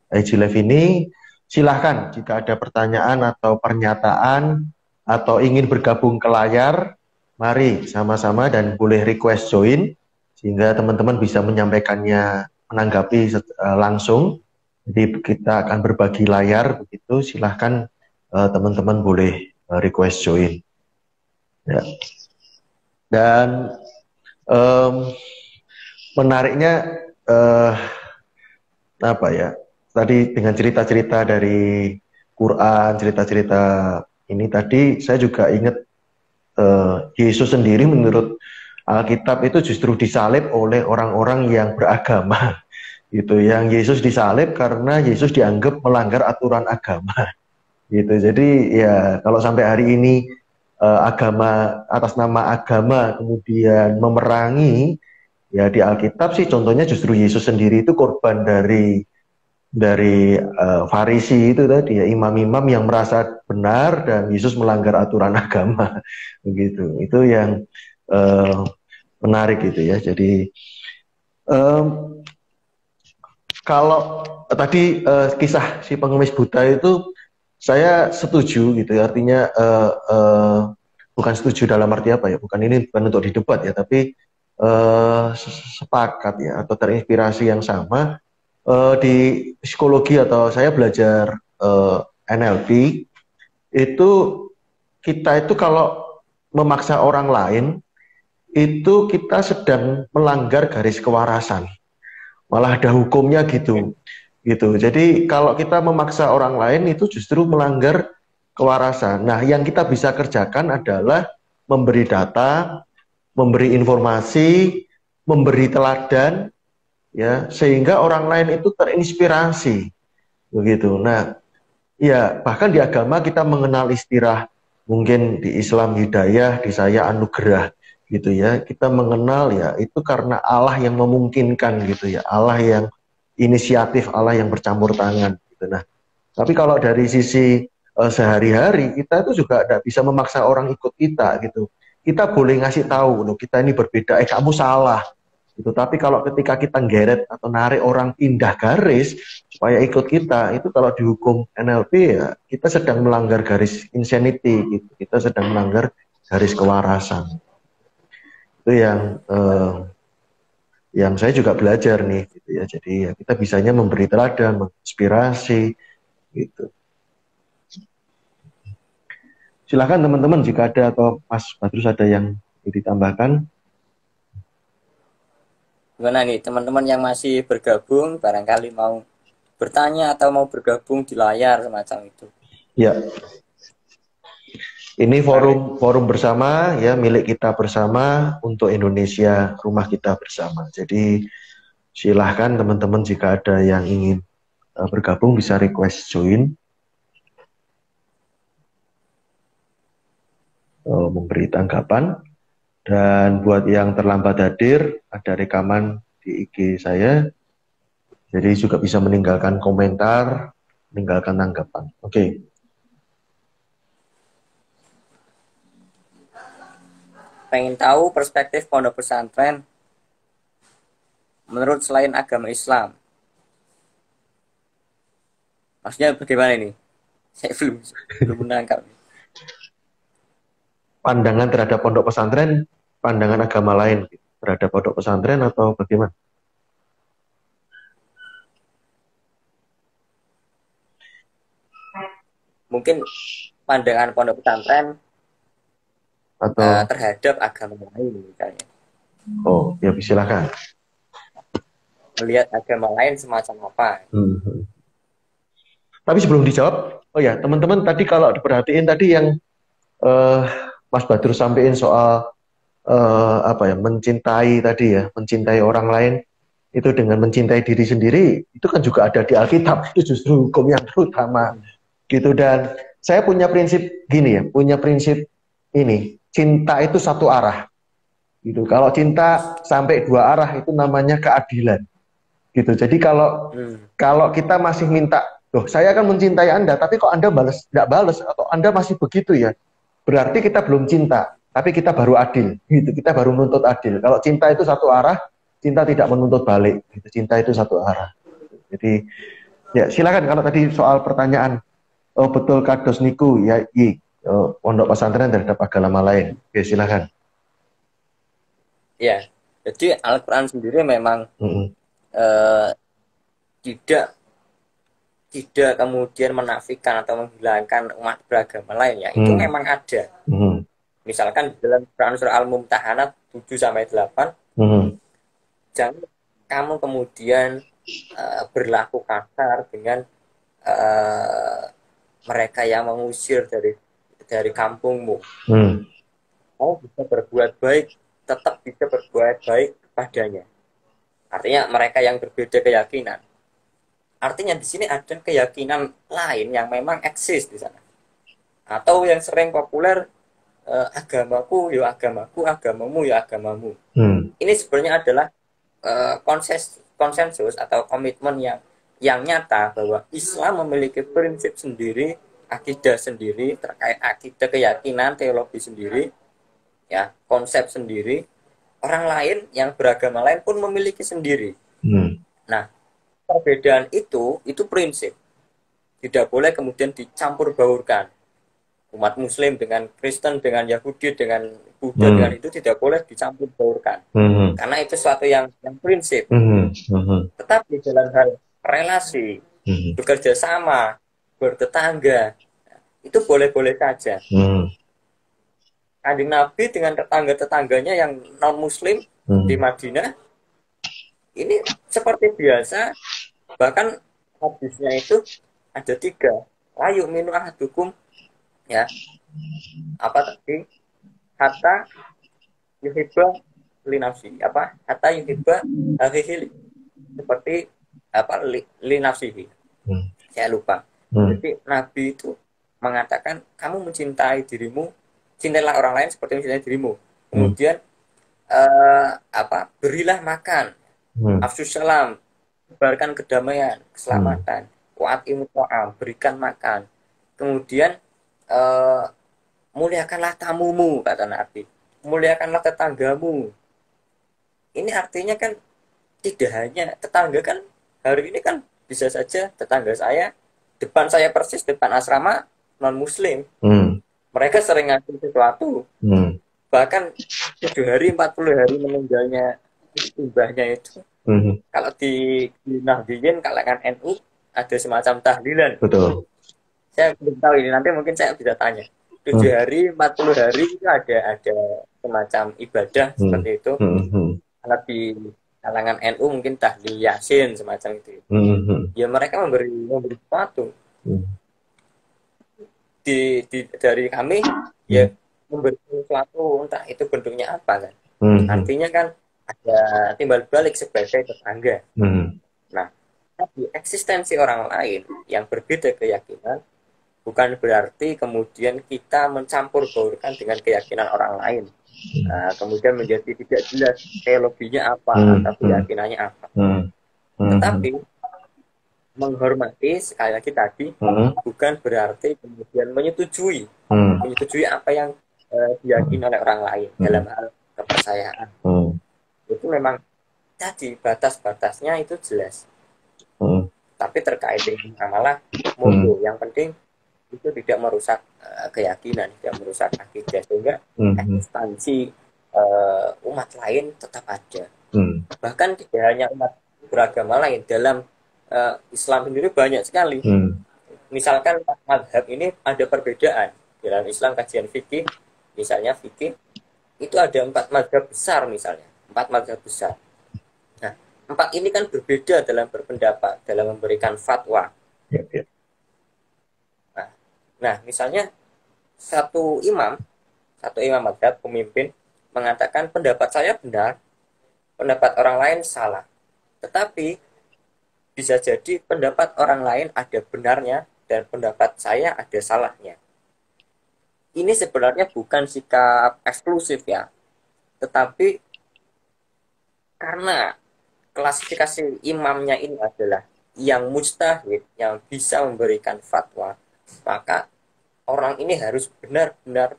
IG Live ini, silahkan jika ada pertanyaan atau pernyataan atau ingin bergabung ke layar, mari sama-sama dan boleh request join sehingga teman-teman bisa menyampaikannya, menanggapi langsung. Jadi kita akan berbagi layar begitu, silahkan teman-teman boleh request join. Ya. Dan menariknya apa ya? Tadi dengan cerita-cerita dari Quran, cerita-cerita ini tadi saya juga ingat Yesus sendiri menurut Alkitab itu justru disalib oleh orang-orang yang beragama. Gitu, yang Yesus disalib karena Yesus dianggap melanggar aturan agama. Gitu. Jadi ya kalau sampai hari ini agama atas nama agama kemudian memerangi, ya di Alkitab sih contohnya justru Yesus sendiri itu korban dari Farisi itu tadi ya, imam-imam yang merasa benar dan Yesus melanggar aturan agama. Begitu. Itu yang menarik gitu ya. Jadi kalau tadi kisah si pengemis buta itu saya setuju gitu ya, artinya bukan setuju dalam arti apa ya, bukan untuk didebat ya, tapi sepakat ya atau terinspirasi yang sama. Di psikologi atau saya belajar NLP itu kita itu kalau memaksa orang lain itu kita sedang melanggar garis kewarasan, malah ada hukumnya gitu. Jadi kalau kita memaksa orang lain itu justru melanggar kewarasan. Nah, yang kita bisa kerjakan adalah memberi data, memberi informasi, memberi teladan, ya, sehingga orang lain itu terinspirasi. Begitu. Nah, ya bahkan di agama kita mengenal istilah, mungkin di Islam hidayah, di saya anugerah, gitu ya. Kita mengenal ya itu karena Allah yang memungkinkan gitu ya, Allah yang inisiatif, Allah yang bercampur tangan gitu. Nah, tapi kalau dari sisi sehari-hari kita itu juga tidak bisa memaksa orang ikut kita gitu. Kita boleh ngasih tahu loh kita ini berbeda, kamu salah gitu. Tapi kalau ketika kita geret atau narik orang pindah garis supaya ikut kita, itu kalau dihukum NLP ya kita sedang melanggar garis insanity gitu. Kita sedang melanggar garis kewarasan. Itu yang saya juga belajar nih gitu ya. Jadi ya kita bisanya memberi teladan, menginspirasi gitu. Silakan teman-teman jika ada atau Mas Badrus ada yang ditambahkan. Gimana nih teman-teman yang masih bergabung barangkali mau bertanya atau mau bergabung di layar semacam itu. Ya. Ini forum bersama ya, milik kita bersama untuk Indonesia, rumah kita bersama. Jadi silahkan teman-teman jika ada yang ingin bergabung bisa request join, memberi tanggapan. Dan buat yang terlambat hadir, ada rekaman di IG saya. Jadi juga bisa meninggalkan komentar, meninggalkan tanggapan. Oke. Pengen tahu perspektif pondok pesantren menurut selain agama Islam. Maksudnya bagaimana ini? Saya belum menangkap. pandangan terhadap pondok pesantren, pandangan agama lain terhadap pondok pesantren atau bagaimana? Mungkin pandangan pondok pesantren atau terhadap agama lain misalnya. Oh, ya silakan. Melihat agama lain semacam apa? Tapi sebelum dijawab, oh ya teman-teman tadi kalau diperhatiin tadi yang Mas Badrul sampaikan soal mencintai tadi ya, mencintai orang lain itu dengan mencintai diri sendiri, itu kan juga ada di Alkitab, itu justru hukum yang terutama gitu. Dan saya punya prinsip gini ya, punya prinsip ini, cinta itu satu arah gitu. Kalau cinta sampai dua arah itu namanya keadilan gitu. Jadi kalau kita masih minta, loh saya akan mencintai Anda, tapi kok Anda nggak balas atau Anda masih begitu ya, berarti kita belum cinta, tapi kita baru adil gitu. Kita baru menuntut adil. Kalau cinta itu satu arah, cinta tidak menuntut balik gitu. Cinta itu satu arah. Jadi ya silakan kalau tadi soal pertanyaan, oh betul kados niku ya pondok pesantren terhadap agama lain. Oke, silakan. Ya, jadi Al-Quran sendiri memang tidak kemudian menafikan atau menghilangkan umat beragama lain ya. Itu memang ada. Misalkan dalam Quran surah Al-Mumtahanah 7-8, jangan kamu kemudian berlaku kasar dengan mereka yang mengusir dari kampungmu. Kamu bisa berbuat baik, tetap bisa berbuat baik kepadanya. Artinya mereka yang berbeda keyakinan. Artinya di sini ada keyakinan lain yang memang eksis di sana. Atau yang sering populer, agamaku ya agamaku, agamamu ya agamamu. Ini sebenarnya adalah konsensus atau komitmen yang nyata bahwa Islam memiliki prinsip sendiri, akidah sendiri, terkait akidah, keyakinan, teologi sendiri, ya, konsep sendiri. Orang lain yang beragama lain pun memiliki sendiri. Nah, perbedaan itu prinsip. Tidak boleh kemudian dicampur baurkan. Umat Muslim dengan Kristen, dengan Yahudi, dengan Buddha, dengan itu tidak boleh dicampur baurkan. Karena itu suatu yang prinsip. Tetapi dalam hal relasi, bekerja sama, bertetangga, itu boleh-boleh saja. Kanjeng Nabi dengan tetangga-tetangganya yang non-Muslim di Madinah, ini seperti biasa. Bahkan hadisnya itu ada 3. Layu minu ahadukum, ya, apa tadi, hatta yuhibba linafsi, apa hatta yuhibba akhihi, seperti apa linafsihi, saya lupa. Jadi Nabi itu mengatakan kamu mencintai dirimu, cintailah orang lain seperti mencintai dirimu. Kemudian berilah makan, afsus salam, sebarkan kedamaian, keselamatan, wa'atimu ta'am, berikan makan. Kemudian muliakanlah tamumu, kata Nabi, muliakanlah tetanggamu. Ini artinya kan tidak hanya tetangga, kan hari ini kan bisa saja tetangga saya, depan saya persis, depan asrama non Muslim, mereka sering ngasih sesuatu, bahkan 7 hari 40 hari meninggalnya mbahnya itu. Kalau di Nahdliyin kalangan NU ada semacam tahlilan. Betul. Saya belum tahu ini, nanti mungkin saya bisa tanya. 7 hari 40 hari itu ada semacam ibadah seperti itu. Kalau di kalangan NU mungkin tahlil Yasin semacam itu. Ya mereka memberi sesuatu. Dari kami ya memberi sesuatu, entah itu bentuknya apa kan. Artinya kan ada timbal balik sebagai tetangga. Nah, tapi eksistensi orang lain yang berbeda keyakinan bukan berarti kemudian kita mencampur baurkan dengan keyakinan orang lain. Nah, kemudian menjadi tidak jelas teologinya apa atau keyakinannya apa. Tetapi menghormati, sekali lagi tadi, bukan berarti kemudian menyetujui apa yang diyakini oleh orang lain dalam hal kepercayaan. Itu memang tadi batas-batasnya itu jelas. Tapi terkait dengan amalah monggo, yang penting itu tidak merusak keyakinan, tidak merusak akidah, sehingga eksistensi umat lain tetap ada. Bahkan tidak hanya umat beragama lain, dalam Islam sendiri banyak sekali. Misalkan mazhab ini ada perbedaan dalam Islam, kajian fikih, misalnya fikih itu ada 4 mazhab besar, misalnya 4 mazhab besar. Nah, 4 ini kan berbeda dalam berpendapat, dalam memberikan fatwa. Nah, misalnya satu imam mazhab, pemimpin mengatakan pendapat saya benar, pendapat orang lain salah. Tetapi bisa jadi pendapat orang lain ada benarnya dan pendapat saya ada salahnya. Ini sebenarnya bukan sikap eksklusif ya, tetapi karena klasifikasi imamnya ini adalah yang mujtahid, yang bisa memberikan fatwa, maka orang ini harus benar-benar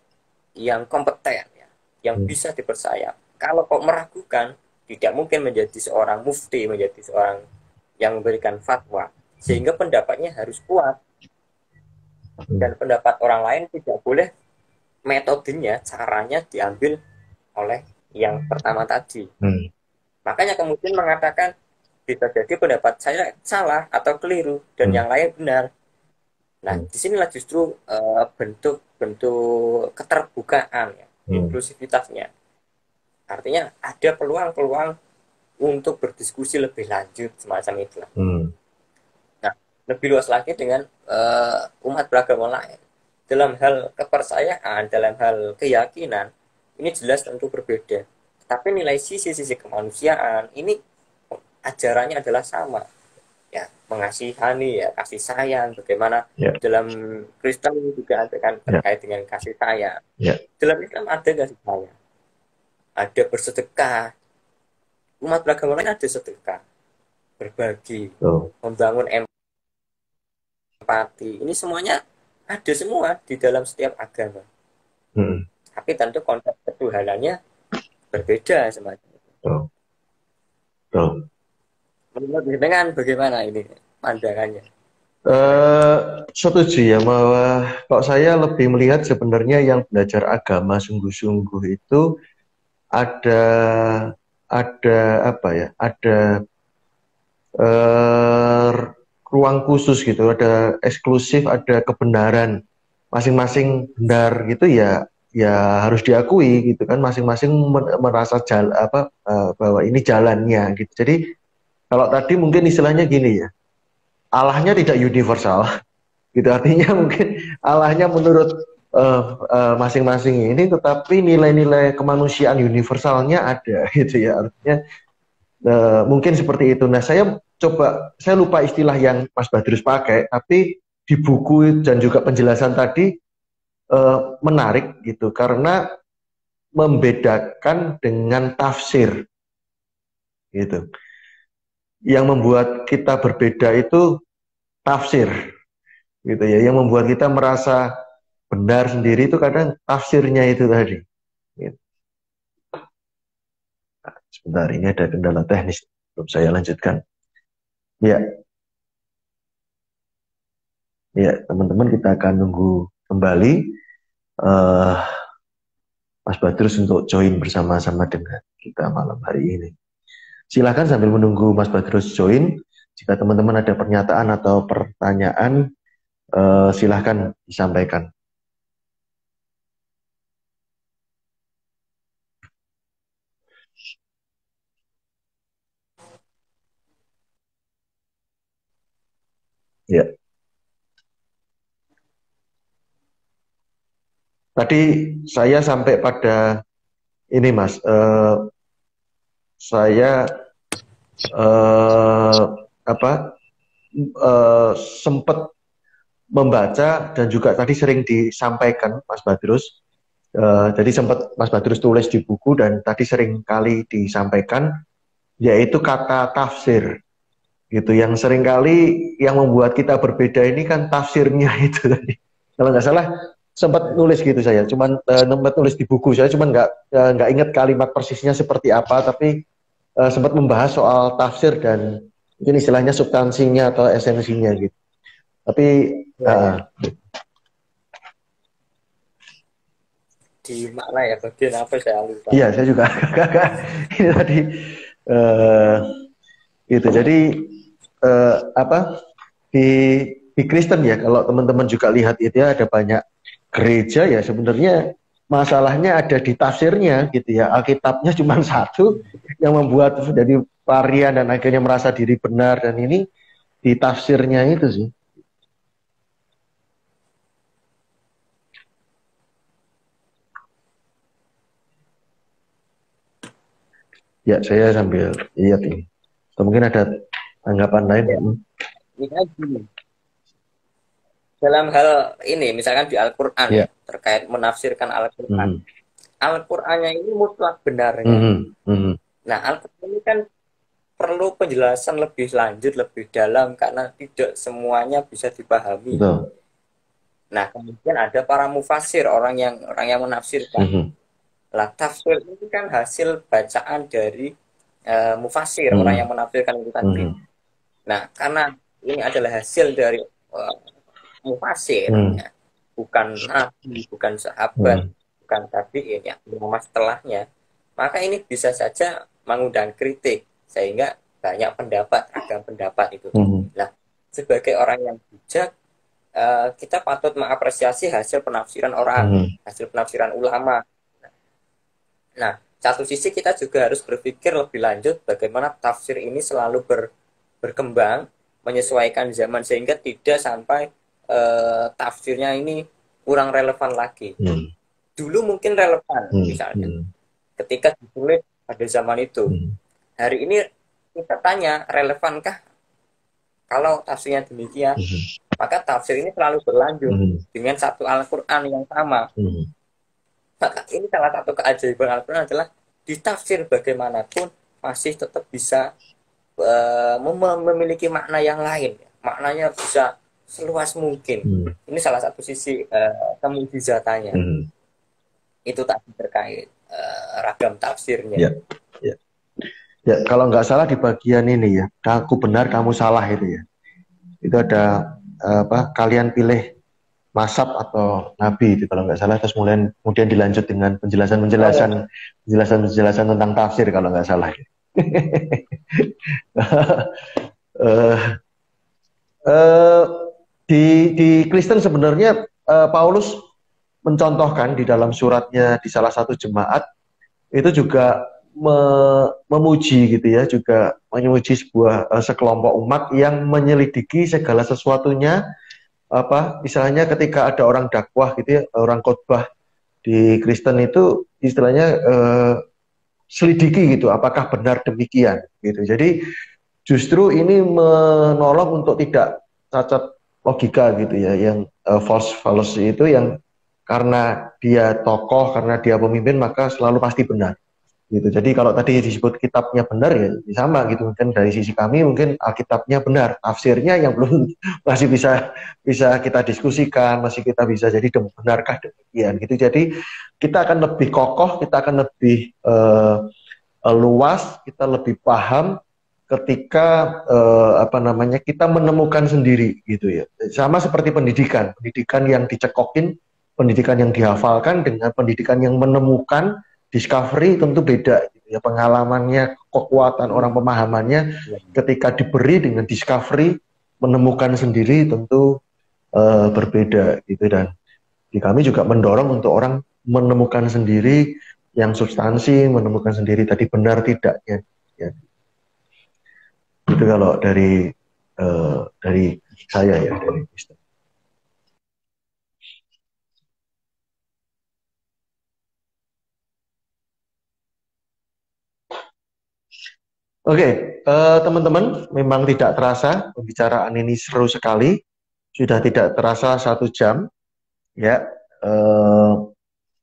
yang kompeten ya, yang bisa dipercaya. Kalau kok meragukan, tidak mungkin menjadi seorang mufti, menjadi seorang yang memberikan fatwa, sehingga pendapatnya harus kuat. Dan pendapat orang lain tidak boleh metodenya, caranya diambil oleh yang pertama tadi. Makanya kemudian mengatakan bisa jadi pendapat saya salah atau keliru dan yang lain benar. Nah, disinilah justru bentuk keterbukaan ya, inklusivitasnya. Artinya ada peluang-peluang untuk berdiskusi lebih lanjut semacam itu. Nah, lebih luas lagi dengan umat beragama lain. Dalam hal kepercayaan, dalam hal keyakinan, ini jelas tentu berbeda. Tapi nilai sisi-sisi kemanusiaan ini ajarannya adalah sama. Ya, mengasihani, ya, kasih sayang. Bagaimana dalam Kristen juga ada kan terkait dengan kasih sayang. Dalam Islam ada kasih sayang. Ada bersedekah. Umat beragama lain ada sedekah. Berbagi, membangun empati. Ini semuanya ada semua di dalam setiap agama. Tapi tentu konsep ketuhanannya berbeda semacam itu. Menurut dengan bagaimana ini pandangannya? Setuju ya, bahwa kalau saya lebih melihat sebenarnya yang belajar agama sungguh-sungguh itu ada apa ya? Ada ruang khusus gitu, ada eksklusif, ada kebenaran masing-masing benar gitu ya harus diakui gitu kan, masing-masing merasa bahwa ini jalannya gitu. Jadi kalau tadi mungkin istilahnya gini ya, Allahnya tidak universal gitu, artinya mungkin Allahnya menurut masing-masing ini, tetapi nilai-nilai kemanusiaan universalnya ada gitu ya, artinya mungkin seperti itu. Nah, saya lupa istilah yang Mas Badrus pakai, tapi di buku dan juga penjelasan tadi menarik gitu, karena membedakan dengan tafsir gitu. Yang membuat kita berbeda itu tafsir gitu ya, yang membuat kita merasa benar sendiri itu kadang tafsirnya itu tadi gitu. Nah, sebentar, ini ada kendala teknis, belum saya lanjutkan ya. Teman-teman, kita akan nunggu kembali Mas Badrus untuk join bersama-sama dengan kita malam hari ini. Silakan sambil menunggu Mas Badrus join, jika teman-teman ada pernyataan atau pertanyaan, silakan disampaikan. Ya. Tadi saya sampai pada ini Mas, saya sempat membaca dan juga tadi sering disampaikan Mas Badrus. Jadi sempat Mas Badrus tulis di buku dan tadi sering kali disampaikan, yaitu kata tafsir gitu, yang sering kali yang membuat kita berbeda ini kan tafsirnya itu tadi. Kalau nggak salah sempat nulis gitu, saya cuman sempat nulis di buku, saya cuman nggak ingat kalimat persisnya seperti apa, tapi sempat membahas soal tafsir dan mungkin istilahnya substansinya atau esensinya gitu. Tapi di makna ya, bagian apa saya lupa. Iya, saya juga ini tadi gitu. Jadi apa di Kristen ya, kalau teman-teman juga lihat itu ya, ada banyak gereja ya, sebenarnya masalahnya ada di tafsirnya gitu ya. Alkitabnya cuma satu yang membuat jadi varian dan akhirnya merasa diri benar, dan ini di tafsirnya itu sih. Ya, saya sambil lihat ini. Atau mungkin ada tanggapan lain. Ya. Ini gini. Dalam hal ini, misalkan di Al-Quran ya, terkait menafsirkan Al-Quran. Al-Qurannya ini mutlak benarnya. Nah, Al-Quran ini kan perlu penjelasan lebih lanjut, lebih dalam, karena tidak semuanya bisa dipahami. Betul. Nah, kemudian ada para mufasir, orang yang menafsirkan. Lah, tafsir ini kan hasil bacaan dari mufasir, orang yang menafsirkan itu tadi. Nah, karena ini adalah hasil dari mufasir, ya, bukan nabi, bukan sahabat, bukan tabi'in, ya, ulama setelahnya, maka ini bisa saja mengundang kritik, sehingga banyak pendapat, ragam pendapat itu. Nah, sebagai orang yang bijak, kita patut mengapresiasi hasil penafsiran orang, hasil penafsiran ulama. Nah, satu sisi kita juga harus berpikir lebih lanjut bagaimana tafsir ini selalu berkembang, menyesuaikan zaman, sehingga tidak sampai tafsirnya ini kurang relevan lagi. Dulu mungkin relevan, misalnya ketika ditulis pada zaman itu. Hari ini kita tanya, relevankah? Kalau tafsirnya demikian, maka tafsir ini selalu berlanjut dengan satu Al-Quran yang sama. Maka ini salah satu keajaiban Al-Quran adalah ditafsir bagaimanapun masih tetap bisa memiliki makna yang lain. Maknanya bisa seluas mungkin. Ini salah satu sisi kemujizatannya. Itu tadi terkait ragam tafsirnya. Ya, kalau nggak salah di bagian ini ya, aku benar kamu salah itu ya. Itu ada kalian pilih mazhab atau nabi itu kalau nggak salah, terus kemudian dilanjut dengan penjelasan tentang tafsir kalau nggak salah. Di Kristen sebenarnya Paulus mencontohkan di dalam suratnya di salah satu jemaat itu juga memuji gitu ya, juga memuji sekelompok umat yang menyelidiki segala sesuatunya, istilahnya ketika ada orang dakwah gitu ya, orang khotbah di Kristen itu istilahnya selidiki gitu apakah benar demikian gitu. Jadi justru ini menolong untuk tidak cacat logika gitu ya, yang false fallacy itu yang karena dia tokoh, karena dia pemimpin maka selalu pasti benar gitu. Jadi kalau tadi disebut kitabnya benar ya sama gitu, mungkin dari sisi kami mungkin Alkitabnya benar, tafsirnya yang belum masih bisa kita diskusikan, masih kita bisa jadi benarkah demikian gitu. Jadi kita akan lebih kokoh, kita akan lebih luas, kita lebih paham ketika kita menemukan sendiri gitu ya. Sama seperti pendidikan yang dicekokin, pendidikan yang dihafalkan dengan pendidikan yang menemukan, discovery tentu beda gitu ya. Pengalamannya, kekuatan orang, pemahamannya ketika diberi dengan discovery, menemukan sendiri tentu berbeda gitu. Dan di kami juga mendorong untuk orang menemukan sendiri yang substansi, menemukan sendiri tadi benar tidaknya ya. Itu kalau dari saya ya, dari Kristen. Oke, teman-teman, memang tidak terasa pembicaraan ini seru sekali. Sudah tidak terasa 1 jam. Ya,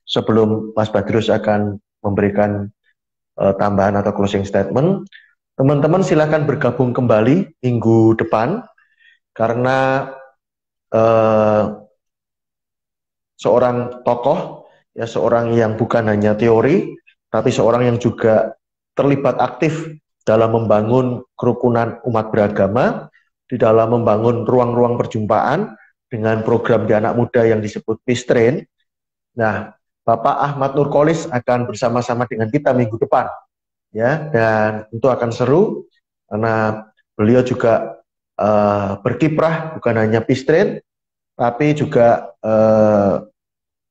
sebelum Mas Badrus akan memberikan tambahan atau closing statement, teman-teman silakan bergabung kembali minggu depan, karena seorang tokoh, ya seorang yang bukan hanya teori, tapi seorang yang juga terlibat aktif dalam membangun kerukunan umat beragama, di dalam membangun ruang-ruang perjumpaan dengan program di anak muda yang disebut Peace Train. Nah, Bapak Ahmad Nurkolis akan bersama-sama dengan kita minggu depan, ya, dan itu akan seru karena beliau juga berkiprah bukan hanya Peace tapi juga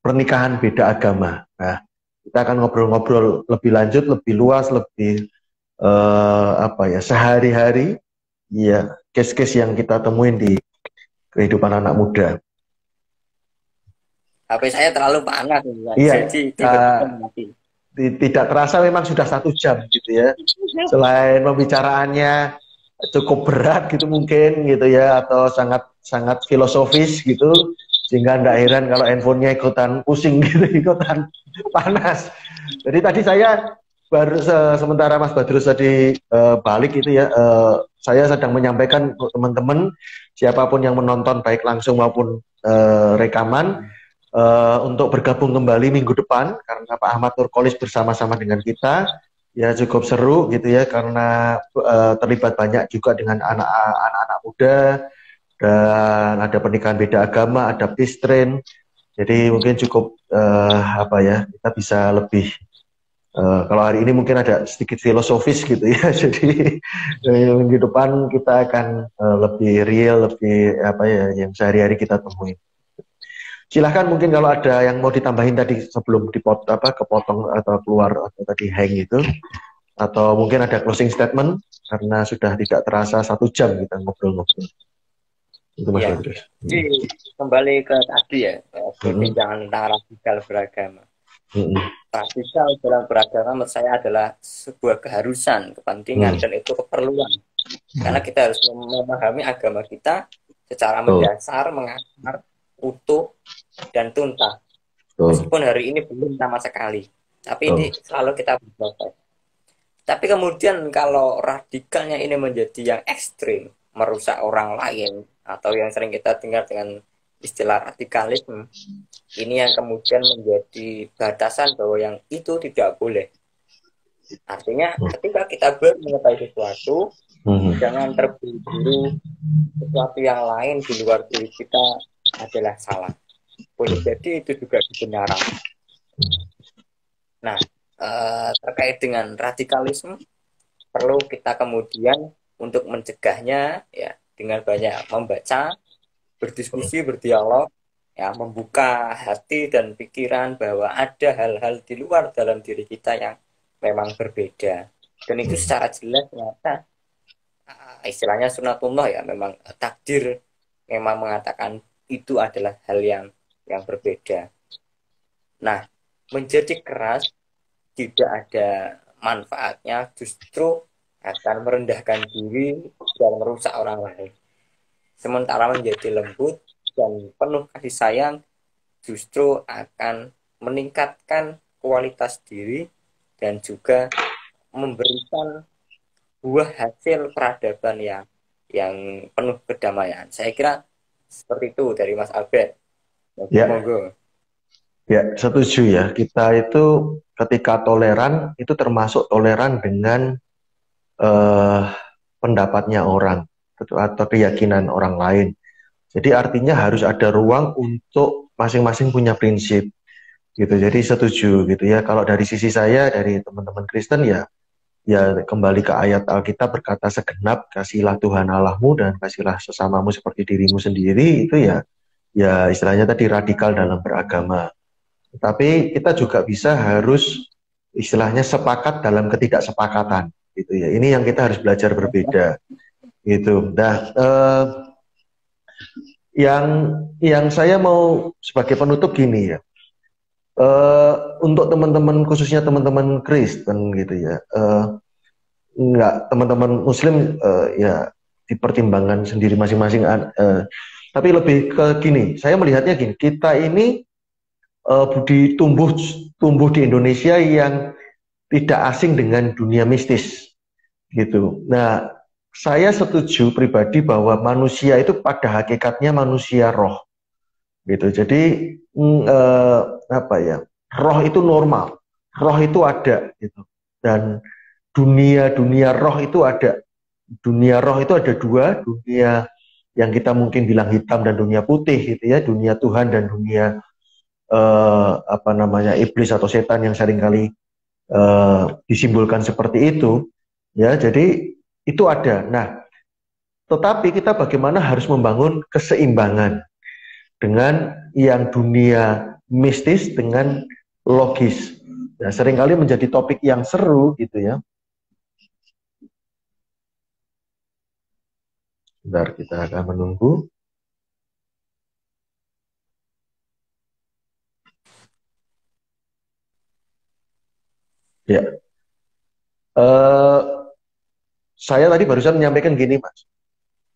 pernikahan beda agama. Nah, kita akan ngobrol-ngobrol lebih lanjut, lebih luas, lebih sehari-hari, ya, case-case yang kita temuin di kehidupan anak muda. HP saya terlalu panas, iya, jadi tiba-tiba mati. Tidak terasa memang sudah 1 jam gitu ya. Selain pembicaraannya cukup berat gitu mungkin gitu ya, atau sangat filosofis gitu, sehingga tidak heran kalau handphonenya ikutan pusing gitu, ikutan panas. Jadi tadi saya baru sementara Mas Badrus tadi balik itu ya, saya sedang menyampaikan untuk teman-teman siapapun yang menonton baik langsung maupun rekaman, untuk bergabung kembali minggu depan karena Pak Ahmad Nurkolis bersama-sama dengan kita, ya cukup seru gitu ya, karena terlibat banyak juga dengan anak-anak muda, dan ada pernikahan beda agama, ada peace train, jadi mungkin cukup kita bisa lebih kalau hari ini mungkin ada sedikit filosofis gitu ya, jadi minggu depan kita akan lebih real, lebih yang sehari-hari kita temui. Silahkan mungkin kalau ada yang mau ditambahin tadi sebelum kepotong atau keluar atau tadi hang itu, atau mungkin ada closing statement karena sudah tidak terasa 1 jam kita ngobrol-ngobrol. Itu Mas Badrus. Jadi kembali ke tadi ya, perbincangan tentang radikal beragama. Radikal dalam beragama menurut saya adalah sebuah keharusan, kepentingan, dan itu keperluan. Karena kita harus memahami agama kita secara mendasar, mengakar, utuh, dan tuntas. Meskipun hari ini belum sama sekali, tapi ini selalu kita berproses. Tapi kemudian kalau radikalnya ini menjadi yang ekstrim, merusak orang lain, atau yang sering kita dengar dengan istilah radikalisme, ini yang kemudian menjadi batasan bahwa yang itu tidak boleh. Artinya ketika kita baru mengetahui sesuatu, jangan terburu-buru sesuatu yang lain di luar diri kita adalah salah. Boleh jadi itu juga kebenaran. Nah, terkait dengan radikalisme, perlu kita kemudian untuk mencegahnya ya dengan banyak membaca, berdiskusi, berdialog, ya, membuka hati dan pikiran bahwa ada hal-hal di luar dalam diri kita yang memang berbeda. Dan itu secara jelas ternyata istilahnya sunatullah ya, memang takdir memang mengatakan itu adalah hal yang berbeda. Nah, menjadi keras tidak ada manfaatnya, justru akan merendahkan diri dan merusak orang lain. Sementara menjadi lembut dan penuh kasih sayang justru akan meningkatkan kualitas diri dan juga memberikan buah hasil peradaban yang penuh kedamaian. Saya kira seperti itu dari Mas Albert. Ya. Monggo. Ya, setuju ya. Kita itu ketika toleran itu termasuk toleran dengan pendapatnya orang atau keyakinan orang lain. Jadi artinya harus ada ruang untuk masing-masing punya prinsip gitu. Jadi setuju gitu ya. Kalau dari sisi saya, dari teman-teman Kristen ya kembali ke ayat Alkitab berkata, segenap kasihlah Tuhan Allahmu dan kasihlah sesamamu seperti dirimu sendiri. Itu ya istilahnya tadi radikal dalam beragama. Tapi kita juga bisa harus istilahnya sepakat dalam ketidaksepakatan gitu ya. Ini yang kita harus belajar berbeda gitu. Nah, yang saya mau sebagai penutup gini ya. Untuk teman-teman, khususnya teman-teman Kristen gitu ya, enggak teman-teman Muslim ya dipertimbangkan sendiri masing-masing, tapi lebih ke gini, saya melihatnya gini, kita ini tumbuh di Indonesia yang tidak asing dengan dunia mistis gitu. Nah, saya setuju pribadi bahwa manusia itu pada hakikatnya manusia roh gitu. Jadi roh itu normal, roh itu ada gitu. Dan dunia roh itu ada. Dunia roh itu ada dua, dunia yang kita mungkin bilang hitam dan dunia putih gitu ya, dunia Tuhan dan dunia apa namanya, iblis atau setan yang seringkali disimbolkan seperti itu, ya. Jadi itu ada. Nah, tetapi kita bagaimana harus membangun keseimbangan dengan yang dunia mistis dengan logis. Nah, seringkali menjadi topik yang seru gitu ya. Bentar, kita akan menunggu. Ya, saya tadi barusan menyampaikan gini, Mas.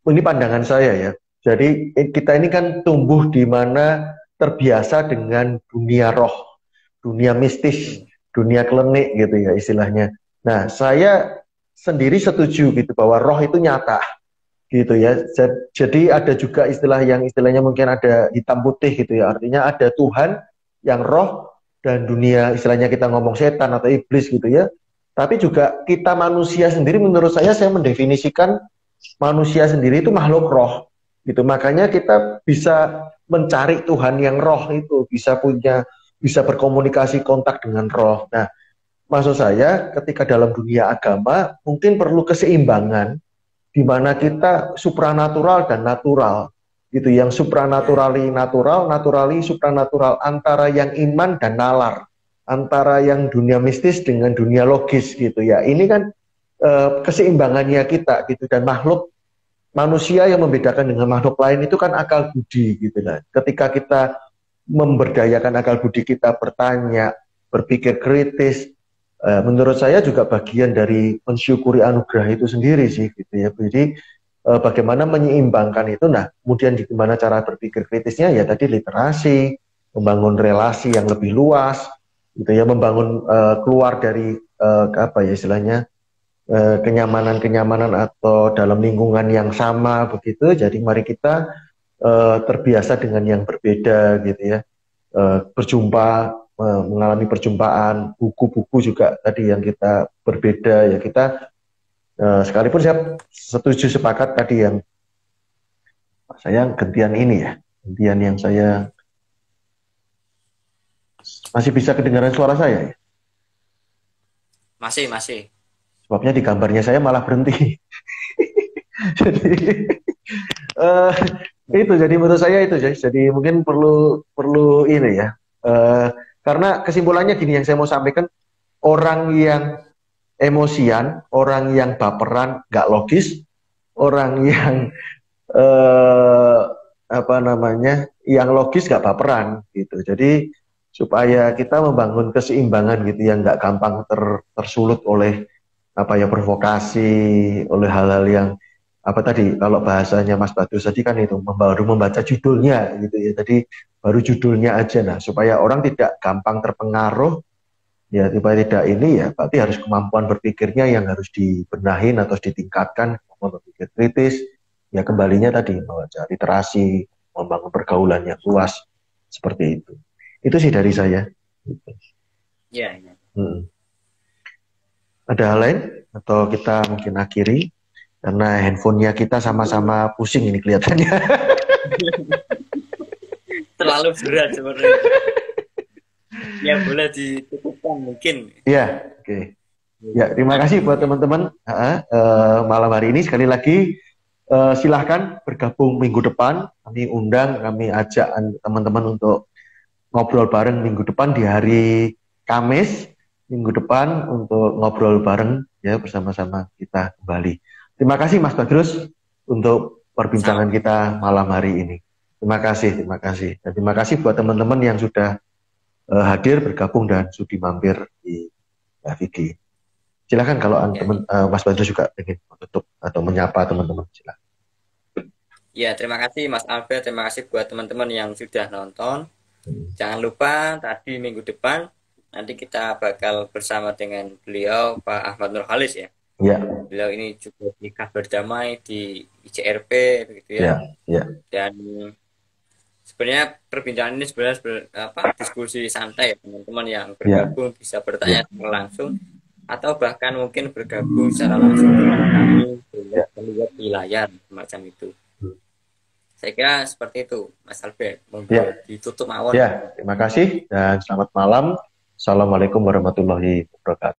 Ini pandangan saya ya. Jadi kita ini kan tumbuh di mana terbiasa dengan dunia roh, dunia mistis, dunia klenik gitu ya istilahnya. Nah, saya sendiri setuju gitu bahwa roh itu nyata gitu ya. Jadi ada juga istilah yang istilahnya mungkin ada hitam putih gitu ya. Artinya ada Tuhan yang roh dan dunia istilahnya kita ngomong setan atau iblis gitu ya. Tapi juga kita manusia sendiri, menurut saya mendefinisikan manusia sendiri itu makhluk roh gitu. Makanya kita bisa mencari Tuhan yang roh itu, bisa berkomunikasi kontak dengan roh. Nah, maksud saya ketika dalam dunia agama mungkin perlu keseimbangan di mana kita supranatural dan natural gitu, yang supranaturaly natural, naturally supranatural, antara yang iman dan nalar, antara yang dunia mistis dengan dunia logis gitu ya. Ini kan keseimbangannya kita gitu, dan makhluk manusia yang membedakan dengan makhluk lain itu kan akal budi gitu lah. Ketika kita memberdayakan akal budi kita, bertanya, berpikir kritis, menurut saya juga bagian dari mensyukuri anugerah itu sendiri sih gitu ya. Jadi bagaimana menyeimbangkan itu. Nah, kemudian gimana cara berpikir kritisnya, ya tadi literasi, membangun relasi yang lebih luas gitu ya, membangun keluar dari apa ya istilahnya, kenyamanan-kenyamanan atau dalam lingkungan yang sama begitu. Jadi mari kita terbiasa dengan yang berbeda gitu ya, berjumpa, mengalami perjumpaan, buku-buku juga tadi yang kita berbeda ya. Kita sekalipun saya setuju, sepakat tadi yang saya gentian ini ya, gentian yang saya masih bisa kedengaran suara saya ya? Masih. Sebabnya di gambarnya saya malah berhenti. Jadi itu, jadi menurut saya itu, jadi mungkin perlu ini ya, karena kesimpulannya gini yang saya mau sampaikan, orang yang emosian, orang yang baperan, nggak logis, orang yang apa namanya, yang logis nggak baperan gitu. Jadi supaya kita membangun keseimbangan gitu, yang nggak gampang tersulut oleh apa ya, provokasi, oleh hal-hal yang apa tadi, kalau bahasanya Mas Badrus tadi kan itu baru membaca judulnya gitu ya. Tadi baru judulnya aja, nah supaya orang tidak gampang terpengaruh ya, supaya tidak ini ya, berarti harus kemampuan berpikirnya yang harus dibenahin atau ditingkatkan, kemampuan berpikir kritis ya, kembalinya tadi membaca literasi, membangun pergaulan yang luas seperti itu. Itu sih dari saya. Ya. Ada hal lain atau kita mungkin akhiri? Karena handphonenya kita sama-sama pusing ini kelihatannya. Terlalu berat sebenarnya. Ya boleh ditutupkan mungkin. Ya, oke. Ya, terima kasih buat teman-teman. Malam hari ini sekali lagi silahkan bergabung minggu depan. Kami undang, kami ajak teman-teman untuk ngobrol bareng minggu depan di hari Kamis minggu depan, untuk ngobrol bareng ya, bersama-sama kita kembali. Terima kasih Mas Badrus untuk perbincangan kita malam hari ini. Terima kasih. Dan terima kasih buat teman-teman yang sudah hadir, bergabung, dan sudi mampir di FIG. Silakan kalau Mas Badrus juga ingin menutup atau menyapa teman-teman, silakan. Ya, terima kasih Mas Albert, terima kasih buat teman-teman yang sudah nonton. Jangan lupa tadi minggu depan nanti kita bakal bersama dengan beliau Pak Ahmad Nurhalis ya. Ya. Beliau ini juga di Kabar Damai di ICRP begitu ya. Ya. Dan sebenarnya perbincangan ini sebenarnya diskusi santai, teman-teman yang bergabung bisa bertanya langsung atau bahkan mungkin bergabung secara langsung dengan kami melihat di layar semacam itu. Saya kira seperti itu, Mas Albert. Monggo Ya. ditutup mawon. Ya, terima kasih dan selamat malam. Assalamualaikum warahmatullahi wabarakatuh.